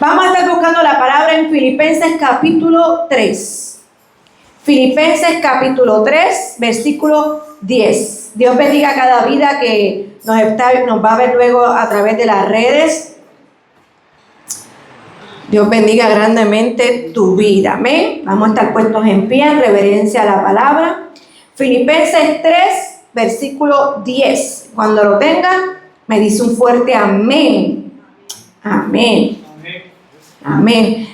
Vamos a estar buscando la palabra en Filipenses capítulo 3. Filipenses capítulo 3, versículo 10. Dios bendiga a cada vida que nos va a ver luego a través de las redes. Dios bendiga grandemente tu vida. Amén. Vamos a estar puestos en pie en reverencia a la palabra. Filipenses 3, versículo 10. Cuando lo tengan, me dice un fuerte amén. Amén. Amén.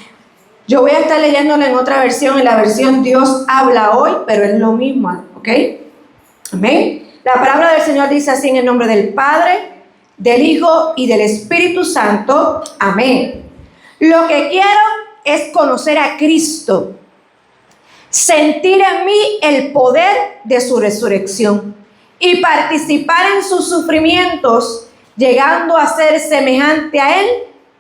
Yo voy a estar leyéndolo en otra versión, en la versión Dios habla hoy, pero es lo mismo, ¿ok? Amén. La palabra del Señor dice así en el nombre del Padre, del Hijo y del Espíritu Santo. Amén. Lo que quiero es conocer a Cristo, sentir en mí el poder de su resurrección y participar en sus sufrimientos, llegando a ser semejante a Él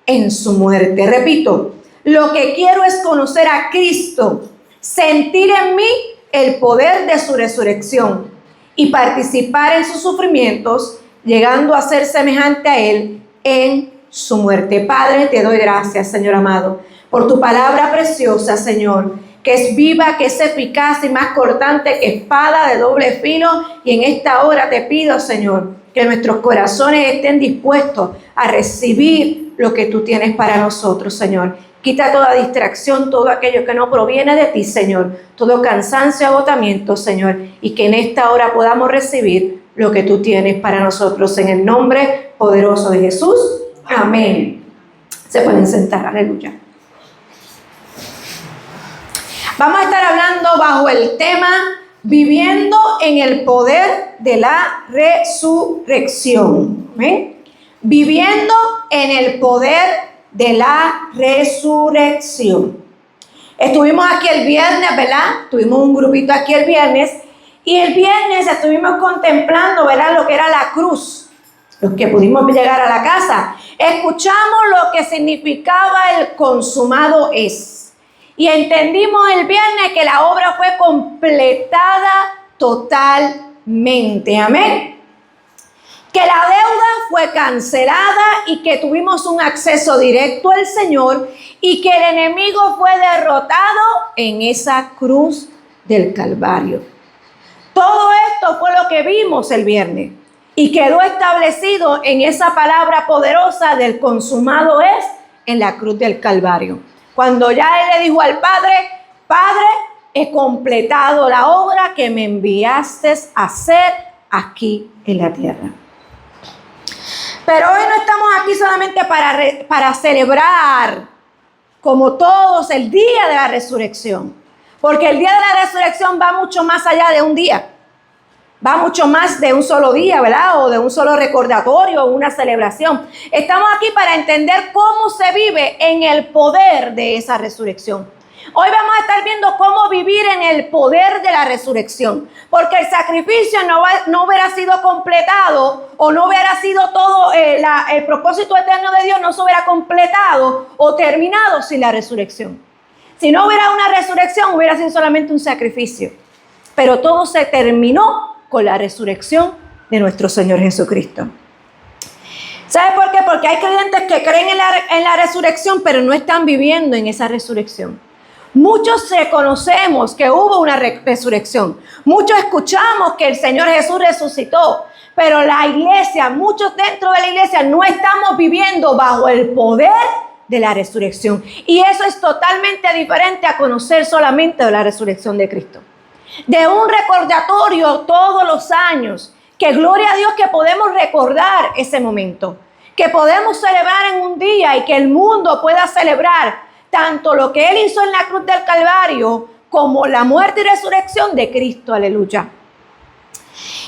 en su muerte. Repito, lo que quiero es conocer a Cristo, sentir en mí el poder de su resurrección y participar en sus sufrimientos, llegando a ser semejante a Él en su muerte. Padre, te doy gracias, Señor amado, por tu palabra preciosa, Señor, que es viva, que es eficaz y más cortante que espada de doble filo. Y en esta hora te pido, Señor, que nuestros corazones estén dispuestos a recibir lo que tú tienes para nosotros, Señor. Quita toda distracción, todo aquello que no proviene de ti, Señor, todo cansancio, agotamiento, Señor, y que en esta hora podamos recibir lo que tú tienes para nosotros, en el nombre poderoso de Jesús. Amén. Se pueden sentar, aleluya. Vamos a estar hablando bajo el tema viviendo en el poder de la resurrección. ¿Ven? Viviendo en el poder de la resurrección. Estuvimos aquí el viernes, ¿verdad? Tuvimos un grupito aquí el viernes. Y el viernes estuvimos contemplando, ¿verdad?, lo que era la cruz. Los que pudimos llegar a la casa. Escuchamos lo que significaba el consumado es. Y entendimos el viernes que la obra fue completada totalmente. Amén. Que la deuda fue cancelada y que tuvimos un acceso directo al Señor y que el enemigo fue derrotado en esa cruz del Calvario. Todo esto fue lo que vimos el viernes y quedó establecido en esa palabra poderosa del consumado es en la cruz del Calvario. Cuando ya Él le dijo al Padre, Padre, he completado la obra que me enviaste a hacer aquí en la tierra. Pero hoy no estamos aquí solamente para celebrar, como todos, el día de la resurrección. Porque el día de la resurrección va mucho más allá de un día. Va mucho más de un solo día, ¿verdad? O de un solo recordatorio o una celebración. Estamos aquí para entender cómo se vive en el poder de esa resurrección. Hoy vamos a estar viendo cómo vivir en el poder de la resurrección. Porque el sacrificio no hubiera sido completado o no hubiera sido todo el propósito eterno de Dios no se hubiera completado o terminado sin la resurrección. Si no hubiera una resurrección, hubiera sido solamente un sacrificio. Pero todo se terminó con la resurrección de nuestro Señor Jesucristo. ¿Sabe por qué? Porque hay creyentes que creen en la resurrección, pero no están viviendo en esa resurrección. Muchos reconocemos que hubo una resurrección. Muchos escuchamos que el Señor Jesús resucitó. Pero la iglesia, muchos dentro de la iglesia no estamos viviendo bajo el poder de la resurrección. Y eso es totalmente diferente a conocer solamente de la resurrección de Cristo. De un recordatorio todos los años. Que gloria a Dios que podemos recordar ese momento. Que podemos celebrar en un día y que el mundo pueda celebrar tanto lo que Él hizo en la cruz del Calvario como la muerte y resurrección de Cristo. Aleluya.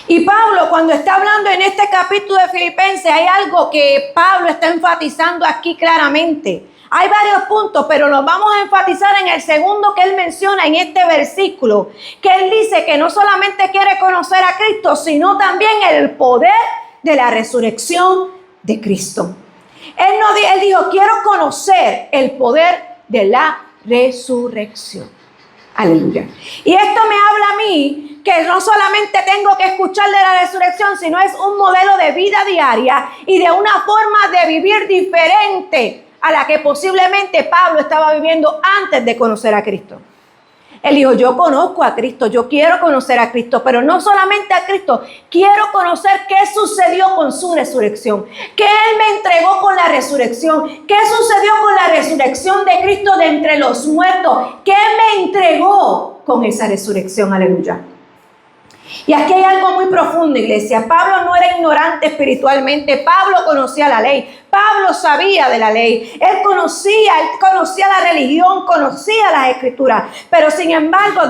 Y Pablo, cuando está hablando en este capítulo de Filipenses, hay algo que Pablo está enfatizando aquí claramente. Hay varios puntos, pero los vamos a enfatizar en el segundo que él menciona en este versículo. Que él dice que no solamente quiere conocer a Cristo, sino también el poder de la resurrección de Cristo. Él dijo, quiero conocer el poder de la resurrección. Aleluya. Y esto me habla a mí que no solamente tengo que escuchar de la resurrección, sino es un modelo de vida diaria y de una forma de vivir diferente a la que posiblemente Pablo estaba viviendo antes de conocer a Cristo. Él dijo, yo conozco a Cristo, yo quiero conocer a Cristo, pero no solamente a Cristo, quiero conocer qué sucedió con su resurrección, qué Él me entregó con la resurrección, qué sucedió con la resurrección de Cristo de entre los muertos, qué me entregó con esa resurrección, aleluya. Y aquí hay algo muy profundo, iglesia. Pablo no era ignorante espiritualmente. Pablo conocía la ley. Pablo sabía de la ley. Él conocía la religión, conocía las escrituras. Pero sin embargo,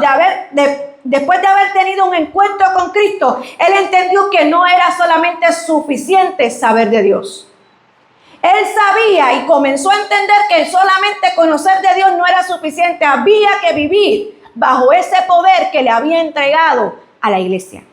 después de haber tenido un encuentro con Cristo, él entendió que no era solamente suficiente saber de Dios. Él sabía y comenzó a entender que solamente conocer de Dios no era suficiente. Había que vivir bajo ese poder que le había entregado a la iglesia.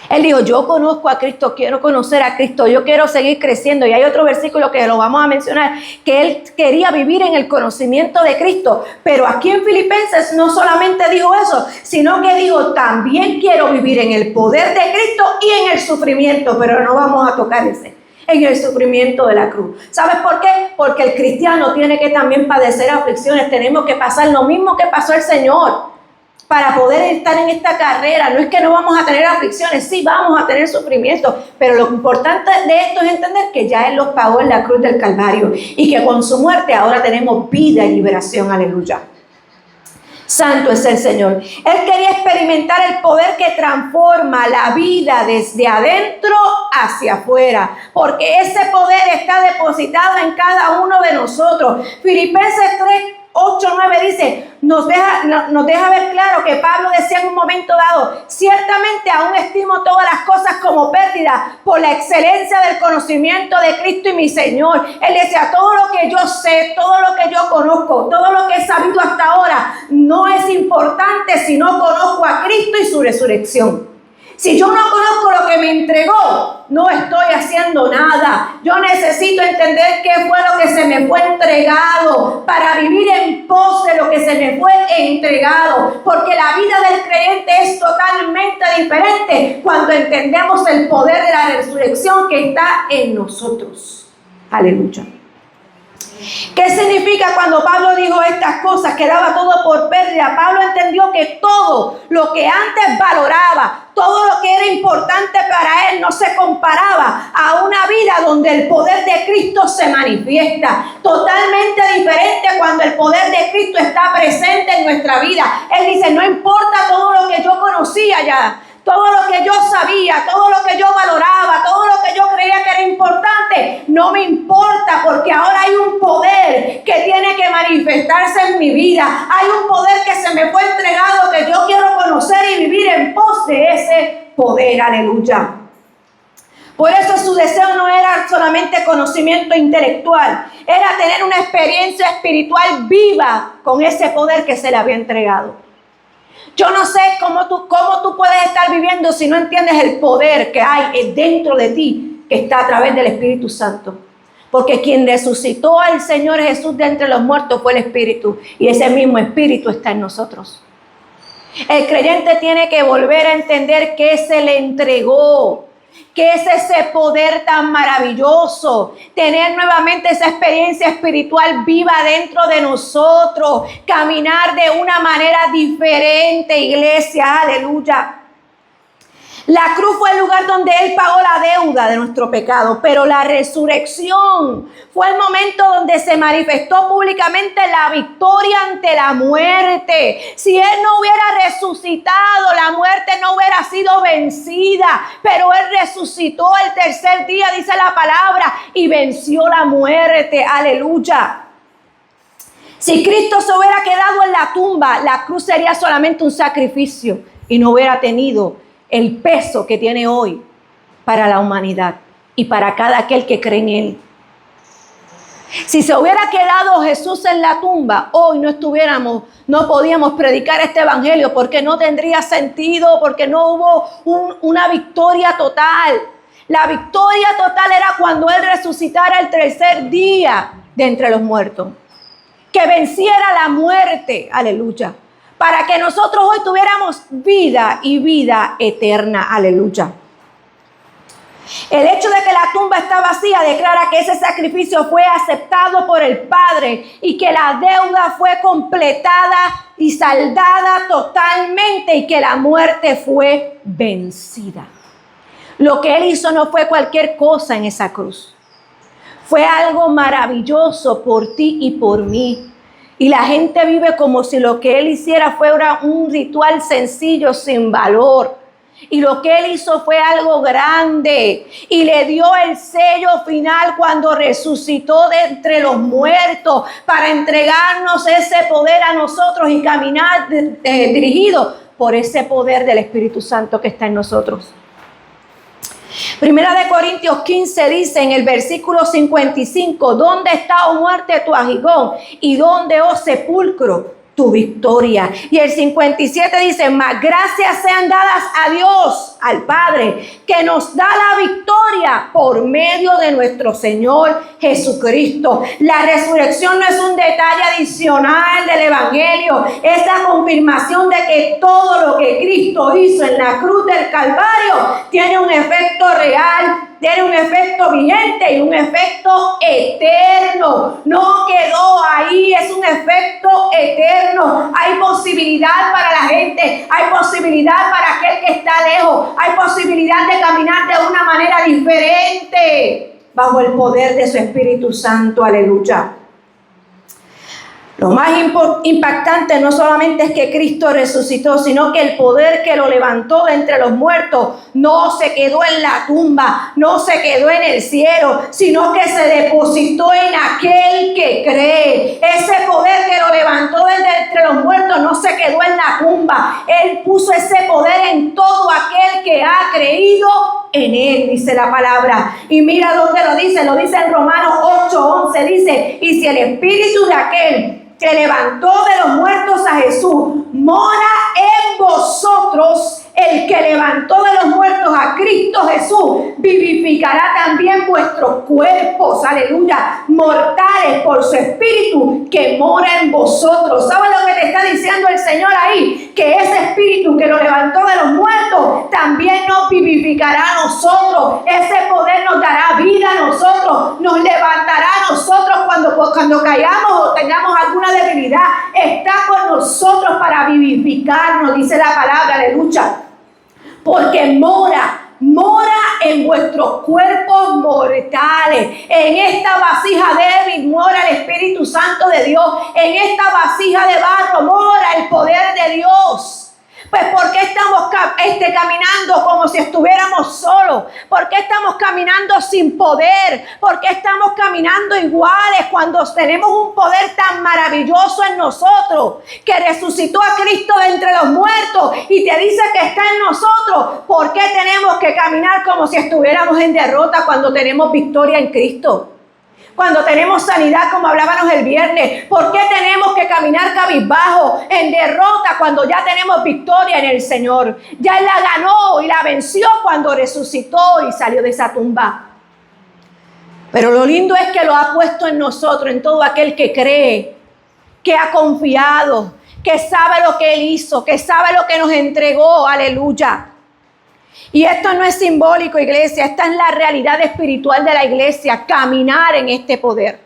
Él dijo, yo conozco a Cristo, quiero conocer a Cristo, yo quiero seguir creciendo. Y hay otro versículo que lo vamos a mencionar, que él quería vivir en el conocimiento de Cristo. Pero aquí en Filipenses no solamente dijo eso, sino que dijo, también quiero vivir en el poder de Cristo y en el sufrimiento. Pero no vamos a tocar ese, en el sufrimiento de la cruz. ¿Sabes por qué? Porque el cristiano tiene que también padecer aflicciones. Tenemos que pasar lo mismo que pasó el Señor para poder estar en esta carrera. No es que no vamos a tener aflicciones, sí vamos a tener sufrimiento, pero lo importante de esto es entender que ya Él los pagó en la cruz del Calvario y que con su muerte ahora tenemos vida y liberación, aleluya. Santo es el Señor. Él quería experimentar el poder que transforma la vida desde adentro hacia afuera, porque ese poder está depositado en cada uno de nosotros. Filipenses 3:8-9 dice, nos deja ver claro que Pablo decía en un momento dado, ciertamente aún estimo todas las cosas como pérdida por la excelencia del conocimiento de Cristo y mi Señor. Él decía, todo lo que yo sé, todo lo que yo conozco, todo lo que he sabido hasta ahora, no es importante si no conozco a Cristo y su resurrección. Si yo no conozco lo que me entregó, no estoy haciendo nada. Yo necesito entender qué fue lo que se me fue entregado para vivir en pos de lo que se me fue entregado. Porque la vida del creyente es totalmente diferente cuando entendemos el poder de la resurrección que está en nosotros. Aleluya. ¿Qué significa cuando Pablo dijo estas cosas, que daba todo por pérdida? Pablo entendió que todo lo que antes valoraba, todo lo que era importante para él no se comparaba a una vida donde el poder de Cristo se manifiesta. Totalmente diferente cuando el poder de Cristo está presente en nuestra vida. Él dice, no importa todo lo que yo conocía ya, todo lo que yo sabía, todo lo que yo valoraba, todo lo que yo creía que era importante, no me importa porque ahora hay un poder que tiene que manifestarse en mi vida. Hay un poder que se me fue entregado que yo quiero conocer y vivir en pos de ese poder. Aleluya. Por eso su deseo no era solamente conocimiento intelectual, era tener una experiencia espiritual viva con ese poder que se le había entregado. Yo no sé cómo tú puedes estar viviendo si no entiendes el poder que hay dentro de ti, que está a través del Espíritu Santo. Porque quien resucitó al Señor Jesús de entre los muertos fue el Espíritu. Y ese mismo Espíritu está en nosotros. El creyente tiene que volver a entender que se le entregó, que es ese poder tan maravilloso, tener nuevamente esa experiencia espiritual viva dentro de nosotros, caminar de una manera diferente, iglesia, aleluya. La cruz fue el lugar donde Él pagó la deuda de nuestro pecado, pero la resurrección fue el momento donde se manifestó públicamente la victoria ante la muerte. Si Él no hubiera resucitado, la muerte no hubiera sido vencida, pero Él resucitó el tercer día, dice la palabra, y venció la muerte. Aleluya. Si Cristo se hubiera quedado en la tumba, la cruz sería solamente un sacrificio y no hubiera tenido el peso que tiene hoy para la humanidad y para cada aquel que cree en Él. Si se hubiera quedado Jesús en la tumba, hoy no podíamos predicar este evangelio porque no tendría sentido, porque no hubo una victoria total. La victoria total era cuando Él resucitara el tercer día de entre los muertos, que venciera la muerte, aleluya, para que nosotros hoy tuviéramos vida y vida eterna, aleluya. El hecho de que la tumba está vacía declara que ese sacrificio fue aceptado por el Padre y que la deuda fue completada y saldada totalmente y que la muerte fue vencida. Lo que Él hizo no fue cualquier cosa en esa cruz. Fue algo maravilloso por ti y por mí. Y la gente vive como si lo que Él hiciera fuera un ritual sencillo, sin valor. Y lo que Él hizo fue algo grande. Y le dio el sello final cuando resucitó de entre los muertos para entregarnos ese poder a nosotros y caminar dirigido por ese poder del Espíritu Santo que está en nosotros. Primera de Corintios 15 dice en el versículo 55, ¿dónde está, oh muerte, tu aguijón? ¿Y dónde, oh sepulcro, tu victoria? Y el 57 dice, mas gracias sean dadas a Dios, al Padre, que nos da la victoria por medio de nuestro Señor Jesucristo. La resurrección no es un detalle adicional del Evangelio, es la confirmación de que todo lo que Cristo hizo en la cruz del Calvario tiene un efecto real, tiene un efecto vigente y un efecto eterno. No quedó ahí, es un efecto eterno. Hay posibilidad para la gente, hay posibilidad para aquel que está lejos, hay posibilidad de caminar de una manera diferente bajo el poder de su Espíritu Santo. Aleluya. Lo más impactante no solamente es que Cristo resucitó, sino que el poder que lo levantó de entre los muertos no se quedó en la tumba, no se quedó en el cielo, sino que se depositó en aquel que cree. Ese poder que lo levantó de entre los muertos no se quedó en la tumba. Él puso ese poder en todo aquel que ha creído en Él, dice la palabra. Y mira dónde lo dice en Romanos 8:11, dice, y si el espíritu de aquel que levantó de los muertos a Jesús mora en vosotros, el que levantó de los muertos a Cristo Jesús vivificará también vuestros cuerpos, aleluya, mortales por su espíritu que mora en vosotros. ¿Sabes lo que te está diciendo el Señor ahí? Que ese espíritu que lo levantó de los muertos también nos vivificará a nosotros. Ese poder nos dará vida a nosotros, nos levantará a nosotros cuando caigamos o tengamos alguna debilidad. Está con nosotros para vivificarnos, dice la palabra, aleluya. Porque mora en vuestros cuerpos mortales. En esta vasija débil mora el Espíritu Santo de Dios. En esta vasija de barro mora el poder de Dios. Pues ¿por qué estamos caminando como si estuviéramos solos? ¿Por qué estamos caminando sin poder? ¿Por qué estamos caminando iguales cuando tenemos un poder tan maravilloso en nosotros que resucitó a Cristo de entre los muertos y te dice que está en nosotros? ¿Por qué tenemos que caminar como si estuviéramos en derrota cuando tenemos victoria en Cristo? Cuando tenemos sanidad, como hablábamos el viernes, ¿por qué tenemos que caminar cabizbajo, en derrota, cuando ya tenemos victoria en el Señor? Ya Él la ganó y la venció cuando resucitó y salió de esa tumba. Pero lo lindo es que lo ha puesto en nosotros, en todo aquel que cree, que ha confiado, que sabe lo que Él hizo, que sabe lo que nos entregó. Aleluya. Y esto no es simbólico, iglesia, esta es la realidad espiritual de la iglesia, caminar en este poder.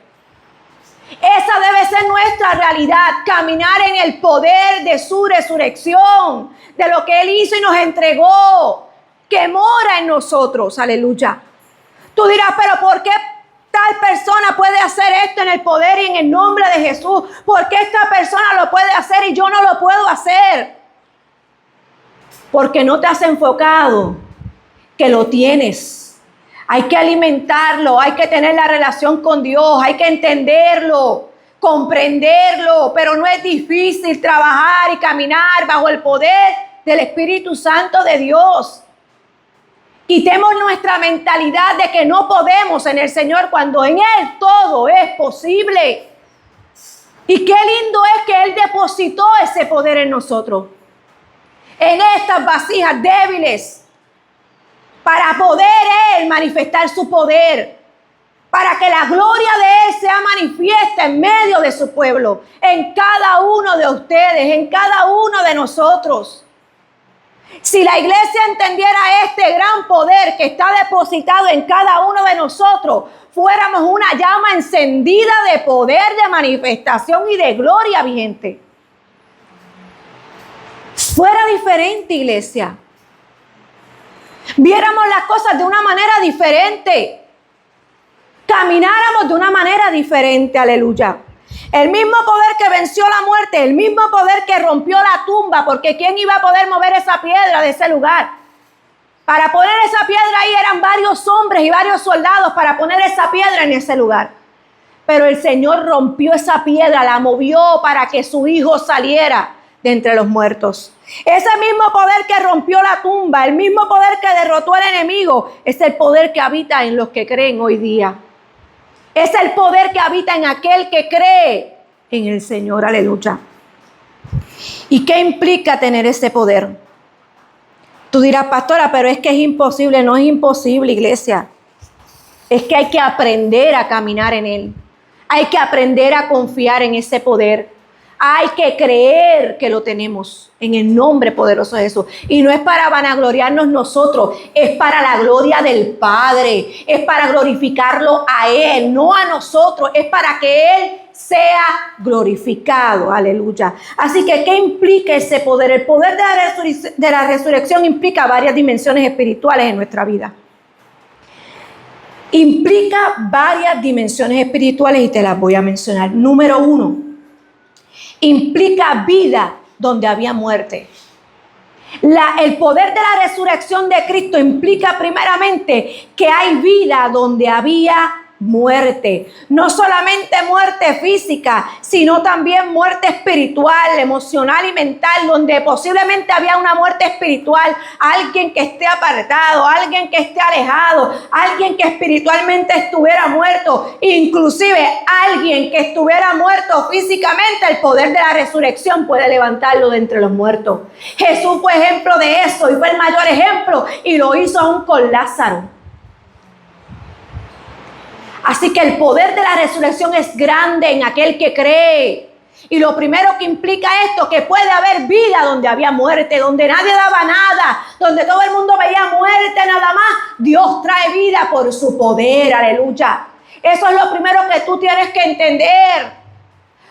Esa debe ser nuestra realidad, caminar en el poder de su resurrección, de lo que Él hizo y nos entregó, que mora en nosotros, aleluya. Tú dirás, pero ¿por qué tal persona puede hacer esto en el poder y en el nombre de Jesús? ¿Por qué esta persona lo puede hacer y yo no lo puedo hacer? Porque no te has enfocado que lo tienes. Hay que alimentarlo, hay que tener la relación con Dios, hay que entenderlo, comprenderlo, pero no es difícil trabajar y caminar bajo el poder del Espíritu Santo de Dios. Quitemos nuestra mentalidad de que no podemos en el Señor cuando en Él todo es posible. Y qué lindo es que Él depositó ese poder en nosotros, en estas vasijas débiles, para poder Él manifestar su poder, para que la gloria de Él sea manifiesta en medio de su pueblo, en cada uno de ustedes, en cada uno de nosotros. Si la iglesia entendiera este gran poder que está depositado en cada uno de nosotros, fuéramos una llama encendida de poder, de manifestación y de gloria, mi gente. Fuera diferente, iglesia. Viéramos las cosas de una manera diferente. Camináramos de una manera diferente, aleluya. El mismo poder que venció la muerte, el mismo poder que rompió la tumba, porque ¿quién iba a poder mover esa piedra de ese lugar? Para poner esa piedra ahí eran varios hombres y varios soldados para poner esa piedra en ese lugar. Pero el Señor rompió esa piedra, la movió para que su hijo saliera de entre los muertos. Ese mismo poder que rompió la tumba, el mismo poder que derrotó al enemigo, es el poder que habita en los que creen hoy día. Es el poder que habita en aquel que cree en el Señor, aleluya. ¿Y qué implica tener ese poder? Tú dirás, pastora, pero es que es imposible. No es imposible, iglesia. Es que hay que aprender a caminar en él. Hay que aprender a confiar en ese poder. Hay que creer que lo tenemos en el nombre poderoso de Jesús. Y no es para vanagloriarnos nosotros, es para la gloria del Padre. Es para glorificarlo a Él, no a nosotros. Es para que Él sea glorificado. Aleluya. Así que, ¿qué implica ese poder? El poder de la resurrección implica varias dimensiones espirituales en nuestra vida. Implica varias dimensiones espirituales y te las voy a mencionar. Número 1. Implica vida donde había muerte. El poder de la resurrección de Cristo implica primeramente que hay vida donde había muerte. No solamente muerte física, sino también muerte espiritual, emocional y mental, donde posiblemente había una muerte espiritual, alguien que esté apartado, alguien que esté alejado, alguien que espiritualmente estuviera muerto, inclusive alguien que estuviera muerto físicamente. El poder de la resurrección puede levantarlo de entre los muertos. Jesús fue ejemplo de eso y fue el mayor ejemplo, y lo hizo aún con Lázaro. Así que el poder de la resurrección es grande en aquel que cree. Y lo primero que implica esto, que puede haber vida donde había muerte, donde nadie daba nada, donde todo el mundo veía muerte nada más. Dios trae vida por su poder, aleluya. Eso es lo primero que tú tienes que entender.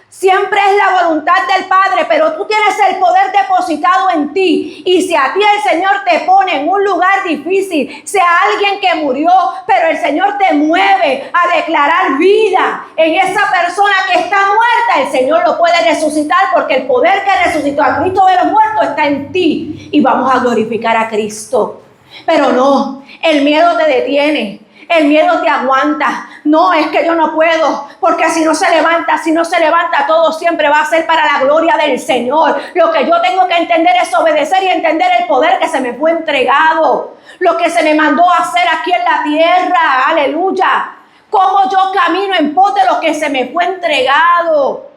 Siempre es la voluntad del Padre, pero tú tienes el poder depositado en ti. Y si a ti el Señor te pone en un lugar difícil, sea alguien que murió, pero el Señor te mueve a declarar vida en esa persona que está muerta, el Señor lo puede resucitar, porque el poder que resucitó a Cristo de los muertos está en ti. Y vamos a glorificar a Cristo. Pero no, el miedo te detiene. El miedo te aguanta. No, es que yo no puedo, porque si no se levanta, todo siempre va a ser para la gloria del Señor. Lo que yo tengo que entender es obedecer y entender el poder que se me fue entregado. Lo que se me mandó a hacer aquí en la tierra. Aleluya. Cómo yo camino en pos de lo que se me fue entregado.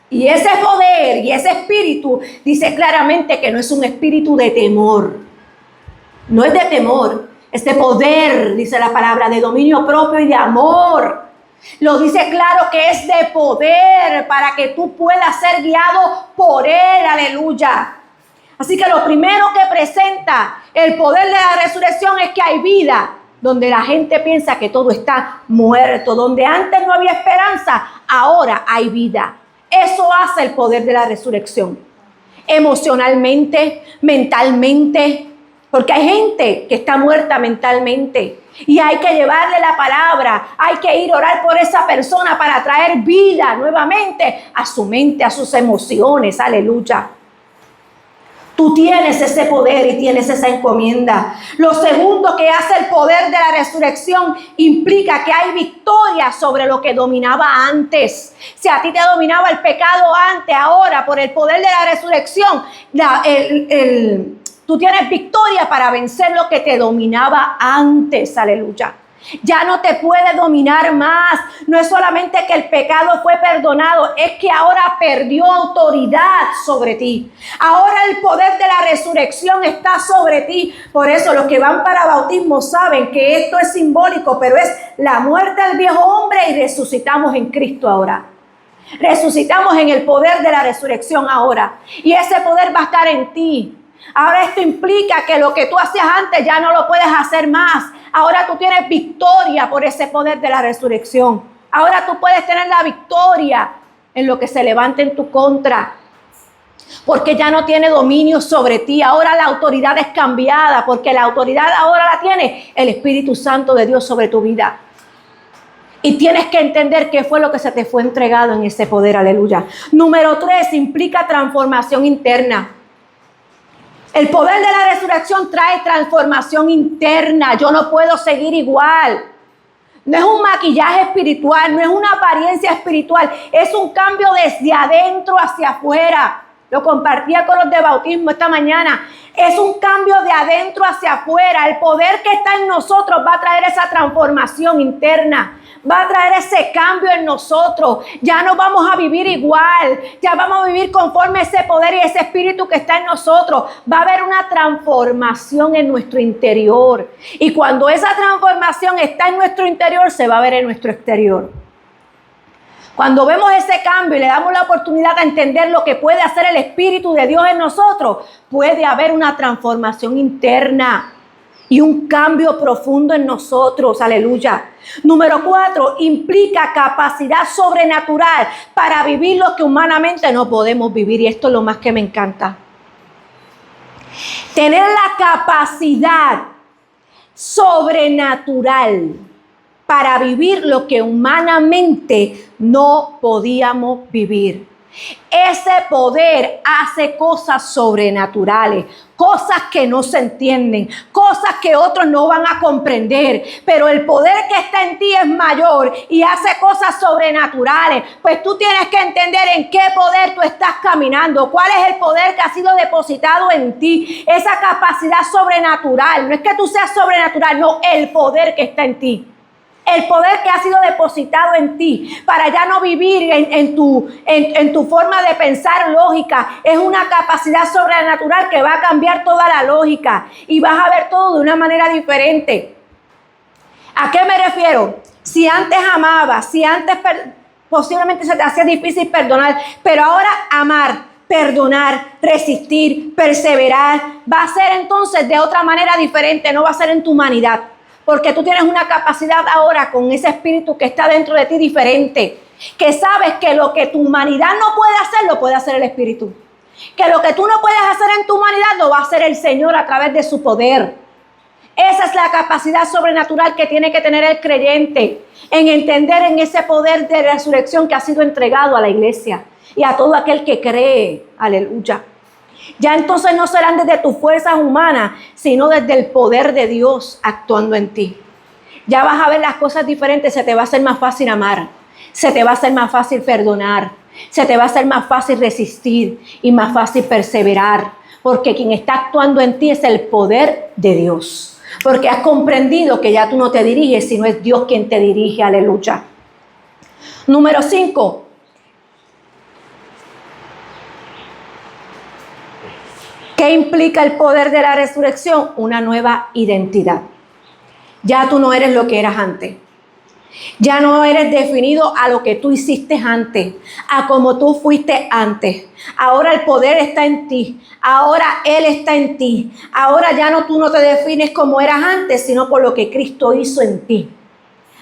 Y ese poder y ese espíritu dice claramente que no es un espíritu de temor. No es de temor. Este poder, dice la palabra, de dominio propio y de amor. Lo dice claro que es de poder para que tú puedas ser guiado por Él. Aleluya. Así que lo primero que presenta el poder de la resurrección es que hay vida donde la gente piensa que todo está muerto. Donde antes no había esperanza, ahora hay vida. Eso hace el poder de la resurrección. Emocionalmente, mentalmente. Porque hay gente que está muerta mentalmente y hay que llevarle la palabra, hay que ir a orar por esa persona para traer vida nuevamente a su mente, a sus emociones, aleluya. Tú tienes ese poder y tienes esa encomienda. Lo segundo que hace el poder de la resurrección implica que hay victoria sobre lo que dominaba antes. Si a ti te dominaba el pecado antes, ahora por el poder de la resurrección, tú tienes victoria para vencer lo que te dominaba antes, aleluya. Ya no te puede dominar más. No es solamente que el pecado fue perdonado, es que ahora perdió autoridad sobre ti. Ahora el poder de la resurrección está sobre ti. Por eso los que van para bautismo saben que esto es simbólico, pero es la muerte del viejo hombre y resucitamos en Cristo ahora. Resucitamos en el poder de la resurrección ahora. Y ese poder va a estar en ti. Ahora esto implica que lo que tú hacías antes ya no lo puedes hacer más. Ahora tú tienes victoria por ese poder de la resurrección. Ahora tú puedes tener la victoria en lo que se levante en tu contra. Porque ya no tiene dominio sobre ti. Ahora la autoridad es cambiada, porque la autoridad ahora la tiene el Espíritu Santo de Dios sobre tu vida. Y tienes que entender qué fue lo que se te fue entregado en ese poder, aleluya. Número 3, implica transformación interna. El poder de la resurrección trae transformación interna. Yo no puedo seguir igual. No es un maquillaje espiritual, no es una apariencia espiritual. Es un cambio desde adentro hacia afuera. Lo compartía con los de bautismo esta mañana. Es un cambio de adentro hacia afuera. El poder que está en nosotros va a traer esa transformación interna. Va a traer ese cambio en nosotros. Ya no vamos a vivir igual. Ya vamos a vivir conforme a ese poder y ese espíritu que está en nosotros. Va a haber una transformación en nuestro interior. Y cuando esa transformación está en nuestro interior, se va a ver en nuestro exterior. Cuando vemos ese cambio y le damos la oportunidad de entender lo que puede hacer el Espíritu de Dios en nosotros, puede haber una transformación interna y un cambio profundo en nosotros. Aleluya. Número 4, implica capacidad sobrenatural para vivir lo que humanamente no podemos vivir. Y esto es lo más que me encanta. Tener la capacidad sobrenatural para vivir lo que humanamente no podíamos vivir. Ese poder hace cosas sobrenaturales, cosas que no se entienden, cosas que otros no van a comprender, pero el poder que está en ti es mayor y hace cosas sobrenaturales. Pues tú tienes que entender en qué poder tú estás caminando, cuál es el poder que ha sido depositado en ti, esa capacidad sobrenatural. No es que tú seas sobrenatural, no, el poder que está en ti. El poder que ha sido depositado en ti para ya no vivir en tu forma de pensar lógica. Es una capacidad sobrenatural que va a cambiar toda la lógica y vas a ver todo de una manera diferente. ¿A qué me refiero? Si antes amabas, si antes posiblemente se te hacía difícil perdonar, pero ahora amar, perdonar, resistir, perseverar, va a ser entonces de otra manera diferente, no va a ser en tu humanidad. Porque tú tienes una capacidad ahora con ese espíritu que está dentro de ti diferente. Que sabes que lo que tu humanidad no puede hacer, lo puede hacer el espíritu. Que lo que tú no puedes hacer en tu humanidad, lo va a hacer el Señor a través de su poder. Esa es la capacidad sobrenatural que tiene que tener el creyente. En entender en ese poder de resurrección que ha sido entregado a la iglesia. Y a todo aquel que cree. Aleluya. Ya entonces no serán desde tus fuerzas humanas, sino desde el poder de Dios actuando en ti. Ya vas a ver las cosas diferentes, se te va a hacer más fácil amar, se te va a hacer más fácil perdonar, se te va a hacer más fácil resistir y más fácil perseverar, porque quien está actuando en ti es el poder de Dios. Porque has comprendido que ya tú no te diriges, sino es Dios quien te dirige, aleluya. Número 5. ¿Qué implica el poder de la resurrección? Una nueva identidad. Ya tú no eres lo que eras antes. Ya no eres definido a lo que tú hiciste antes, a como tú fuiste antes. Ahora el poder está en ti. Ahora Él está en ti. Ahora ya no tú no te defines como eras antes, sino por lo que Cristo hizo en ti.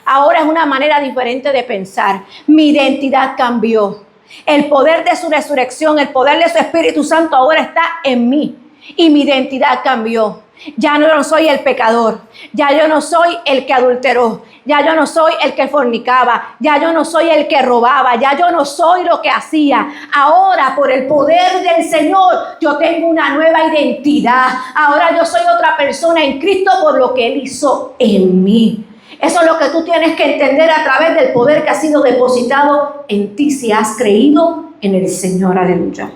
Ahora es una manera diferente de pensar. Mi identidad cambió. El poder de su resurrección, el poder de su Espíritu Santo ahora está en mí. Y mi identidad cambió. Ya no soy el pecador. Ya yo no soy el que adulteró. Ya yo no soy el que fornicaba. Ya yo no soy el que robaba. Ya yo no soy lo que hacía. Ahora, por el poder del Señor, yo tengo una nueva identidad. Ahora yo soy otra persona en Cristo por lo que Él hizo en mí. Eso es lo que tú tienes que entender a través del poder que ha sido depositado en ti si has creído en el Señor. Aleluya.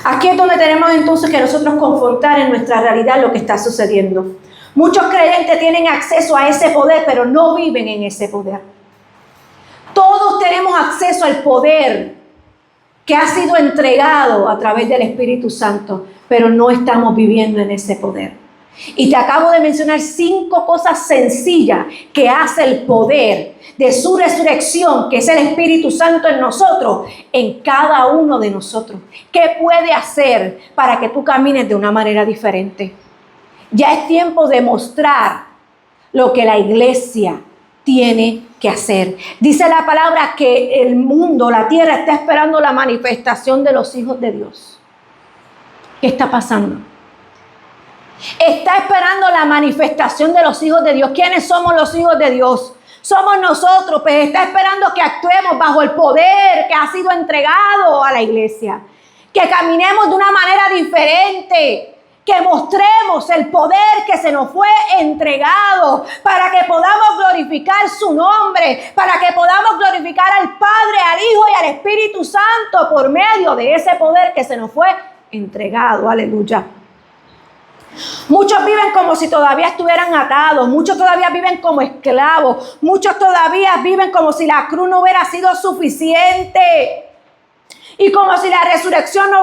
Aquí es donde tenemos entonces que nosotros confrontar en nuestra realidad lo que está sucediendo. Muchos creyentes tienen acceso a ese poder, pero no viven en ese poder. Todos tenemos acceso al poder que ha sido entregado a través del Espíritu Santo, pero no estamos viviendo en ese poder. Y te acabo de mencionar 5 cosas sencillas que hace el poder de su resurrección, que es el Espíritu Santo en nosotros, en cada uno de nosotros. ¿Qué puede hacer para que tú camines de una manera diferente? Ya es tiempo de mostrar lo que la iglesia tiene que hacer. Dice la palabra que el mundo, la tierra, está esperando la manifestación de los hijos de Dios. ¿Qué está pasando? Está esperando la manifestación de los hijos de Dios. ¿Quiénes somos los hijos de Dios? Somos nosotros, pues está esperando que actuemos bajo el poder que ha sido entregado a la iglesia. Que caminemos de una manera diferente. Que mostremos el poder que se nos fue entregado para que podamos glorificar su nombre, para que podamos glorificar al Padre, al Hijo y al Espíritu Santo por medio de ese poder que se nos fue entregado. Aleluya. Muchos viven como si todavía estuvieran atados, muchos todavía viven como esclavos, muchos todavía viven como si la cruz no hubiera sido suficiente y como si la resurrección no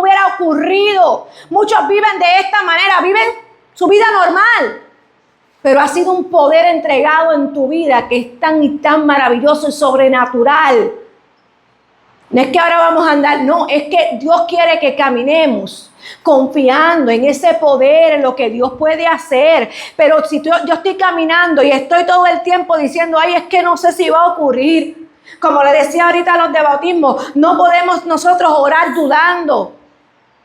hubiera ocurrido. Muchos viven de esta manera, viven su vida normal, pero ha sido un poder entregado en tu vida que es tan y tan maravilloso y sobrenatural. No es que ahora vamos a andar, no, es que Dios quiere que caminemos confiando en ese poder, en lo que Dios puede hacer. Pero si yo estoy caminando y estoy todo el tiempo diciendo, ay, es que no sé si va a ocurrir. Como le decía ahorita a los de bautismo, no podemos nosotros orar dudando.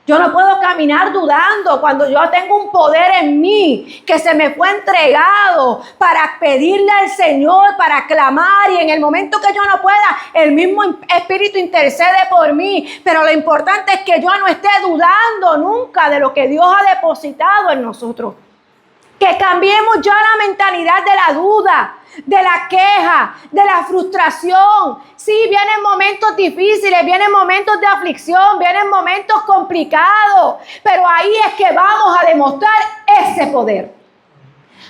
Yo no puedo caminar dudando cuando yo tengo un poder en mí que se me fue entregado para pedirle al Señor, para clamar, y en el momento que yo no pueda, el mismo Espíritu intercede por mí. Pero lo importante es que yo no esté dudando nunca de lo que Dios ha depositado en nosotros. Que cambiemos ya la mentalidad de la duda, de la queja, de la frustración. Sí, vienen momentos difíciles, vienen momentos de aflicción, vienen momentos complicados, pero ahí es que vamos a demostrar ese poder.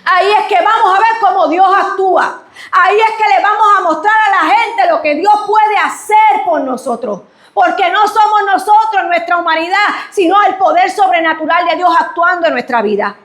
Ahí es que vamos a ver cómo Dios actúa. Ahí es que le vamos a mostrar a la gente lo que Dios puede hacer por nosotros. Porque no somos nosotros, nuestra humanidad, sino el poder sobrenatural de Dios actuando en nuestra vida.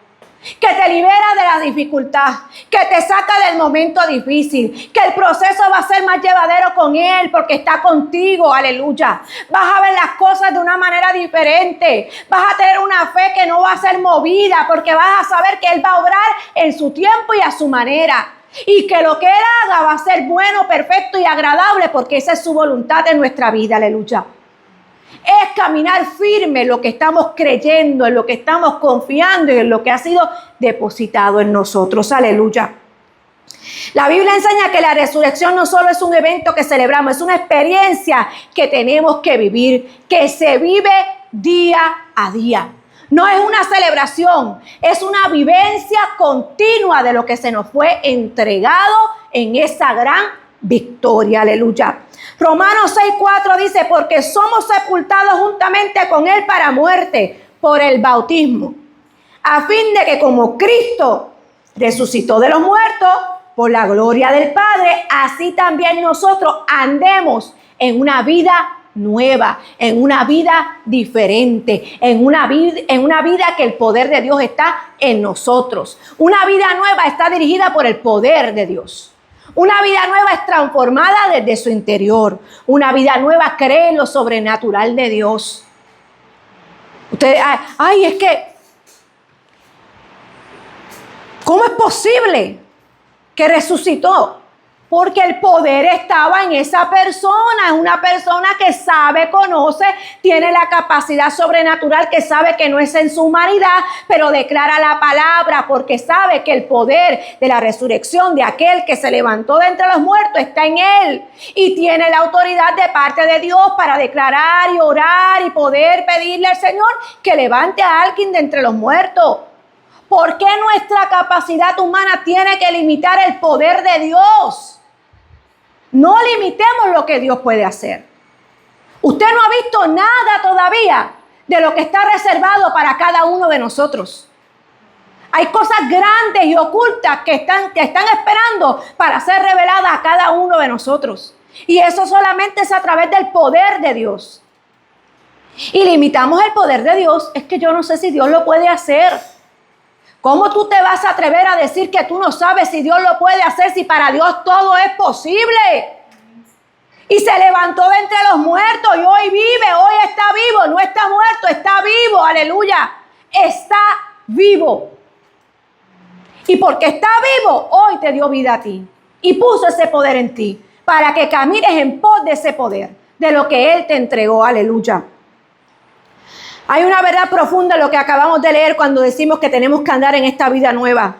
Que te libera de la dificultad, que te saca del momento difícil, que el proceso va a ser más llevadero con Él porque está contigo, aleluya. Vas a ver las cosas de una manera diferente, vas a tener una fe que no va a ser movida porque vas a saber que Él va a obrar en su tiempo y a su manera. Y que lo que Él haga va a ser bueno, perfecto y agradable porque esa es su voluntad en nuestra vida, aleluya. Es caminar firme en lo que estamos creyendo, en lo que estamos confiando y en lo que ha sido depositado en nosotros. Aleluya. La Biblia enseña que la resurrección no solo es un evento que celebramos, es una experiencia que tenemos que vivir, que se vive día a día. No es una celebración, es una vivencia continua de lo que se nos fue entregado en esa gran victoria. Aleluya. Romanos 6:4 dice, porque somos sepultados juntamente con Él para muerte por el bautismo, a fin de que como Cristo resucitó de los muertos por la gloria del Padre, así también nosotros andemos en una vida nueva, en una vida diferente, en una vida que el poder de Dios está en nosotros. Una vida nueva está dirigida por el poder de Dios. Una vida nueva es transformada desde su interior. Una vida nueva cree en lo sobrenatural de Dios. Ustedes, es que, ¿cómo es posible que resucitó? Porque el poder estaba en esa persona. Es una persona que sabe, conoce, tiene la capacidad sobrenatural, que sabe que no es en su humanidad, pero declara la palabra porque sabe que el poder de la resurrección de aquel que se levantó de entre los muertos está en él. Y tiene la autoridad de parte de Dios para declarar y orar y poder pedirle al Señor que levante a alguien de entre los muertos. ¿Por qué nuestra capacidad humana tiene que limitar el poder de Dios? No limitemos lo que Dios puede hacer. Usted no ha visto nada todavía de lo que está reservado para cada uno de nosotros. Hay cosas grandes y ocultas que están esperando para ser reveladas a cada uno de nosotros. Y eso solamente es a través del poder de Dios. Y limitamos el poder de Dios. Es que yo no sé si Dios lo puede hacer. ¿Cómo tú te vas a atrever a decir que tú no sabes si Dios lo puede hacer, si para Dios todo es posible? Y se levantó de entre los muertos y hoy vive, hoy está vivo, no está muerto, está vivo, aleluya, está vivo. Y porque está vivo, hoy te dio vida a ti y puso ese poder en ti para que camines en pos de ese poder, de lo que Él te entregó, aleluya. Hay una verdad profunda en lo que acabamos de leer cuando decimos que tenemos que andar en esta vida nueva.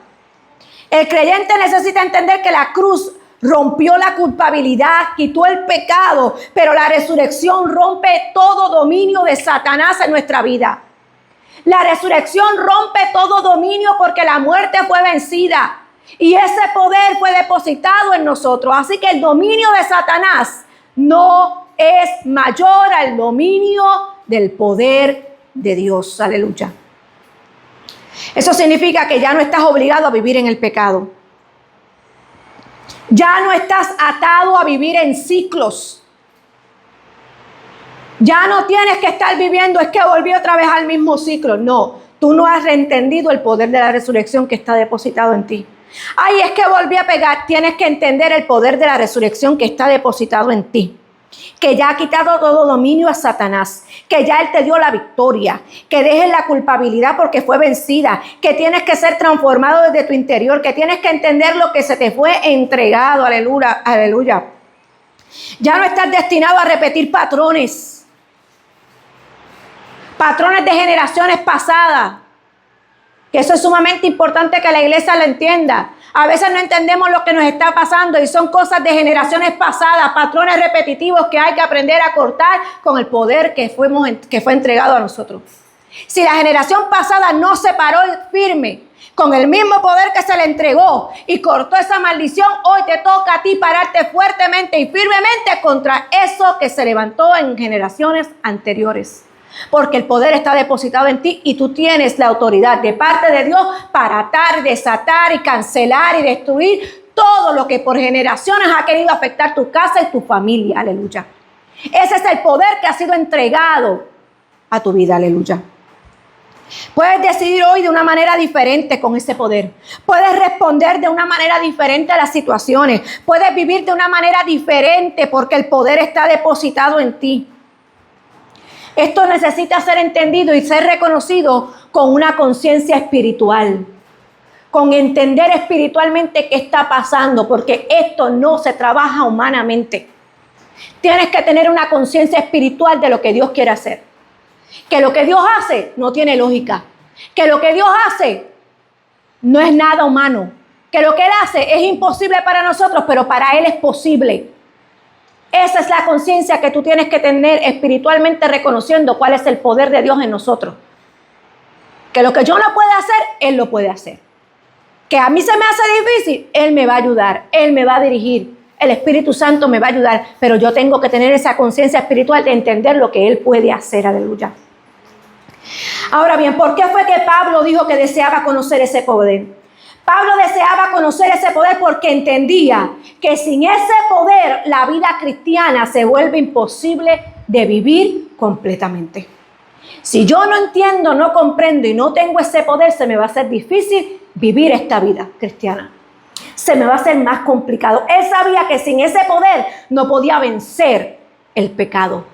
El creyente necesita entender que la cruz rompió la culpabilidad, quitó el pecado, pero la resurrección rompe todo dominio de Satanás en nuestra vida. La resurrección rompe todo dominio porque la muerte fue vencida y ese poder fue depositado en nosotros. Así que el dominio de Satanás no es mayor al dominio del poder de Dios. Aleluya. Eso significa que ya no estás obligado a vivir en el pecado. Ya no estás atado a vivir en ciclos. Ya no tienes que estar viviendo, es que volví otra vez al mismo ciclo. No, tú no has reentendido el poder de la resurrección que está depositado en ti. Ay, es que volví a pegar. Tienes que entender el poder de la resurrección que está depositado en ti. Que ya ha quitado todo dominio a Satanás, que ya Él te dio la victoria, que dejes la culpabilidad porque fue vencida, que tienes que ser transformado desde tu interior, que tienes que entender lo que se te fue entregado, aleluya, aleluya. Ya no estás destinado a repetir patrones de generaciones pasadas, que eso es sumamente importante que la iglesia lo entienda. A veces no entendemos lo que nos está pasando y son cosas de generaciones pasadas, patrones repetitivos que hay que aprender a cortar con el poder que fue entregado a nosotros. Si la generación pasada no se paró firme con el mismo poder que se le entregó y cortó esa maldición, hoy te toca a ti pararte fuertemente y firmemente contra eso que se levantó en generaciones anteriores. Porque el poder está depositado en ti y tú tienes la autoridad de parte de Dios para atar, desatar y cancelar y destruir todo lo que por generaciones ha querido afectar tu casa y tu familia. Aleluya. Ese es el poder que ha sido entregado a tu vida. Aleluya. Puedes decidir hoy de una manera diferente con ese poder. Puedes responder de una manera diferente a las situaciones. Puedes vivir de una manera diferente porque el poder está depositado en ti. Esto necesita ser entendido y ser reconocido con una conciencia espiritual, con entender espiritualmente qué está pasando, porque esto no se trabaja humanamente. Tienes que tener una conciencia espiritual de lo que Dios quiere hacer. Que lo que Dios hace no tiene lógica. Que lo que Dios hace no es nada humano. Que lo que Él hace es imposible para nosotros, pero para Él es posible. Esa es la conciencia que tú tienes que tener espiritualmente, reconociendo cuál es el poder de Dios en nosotros. Que lo que yo no puedo hacer, Él lo puede hacer. Que a mí se me hace difícil, Él me va a ayudar, Él me va a dirigir, el Espíritu Santo me va a ayudar, pero yo tengo que tener esa conciencia espiritual de entender lo que Él puede hacer, aleluya. Ahora bien, ¿por qué fue que Pablo dijo que deseaba conocer ese poder? Pablo deseaba conocer ese poder porque entendía que sin ese poder la vida cristiana se vuelve imposible de vivir completamente. Si yo no entiendo, no comprendo y no tengo ese poder, se me va a hacer difícil vivir esta vida cristiana. Se me va a hacer más complicado. Él sabía que sin ese poder no podía vencer el pecado.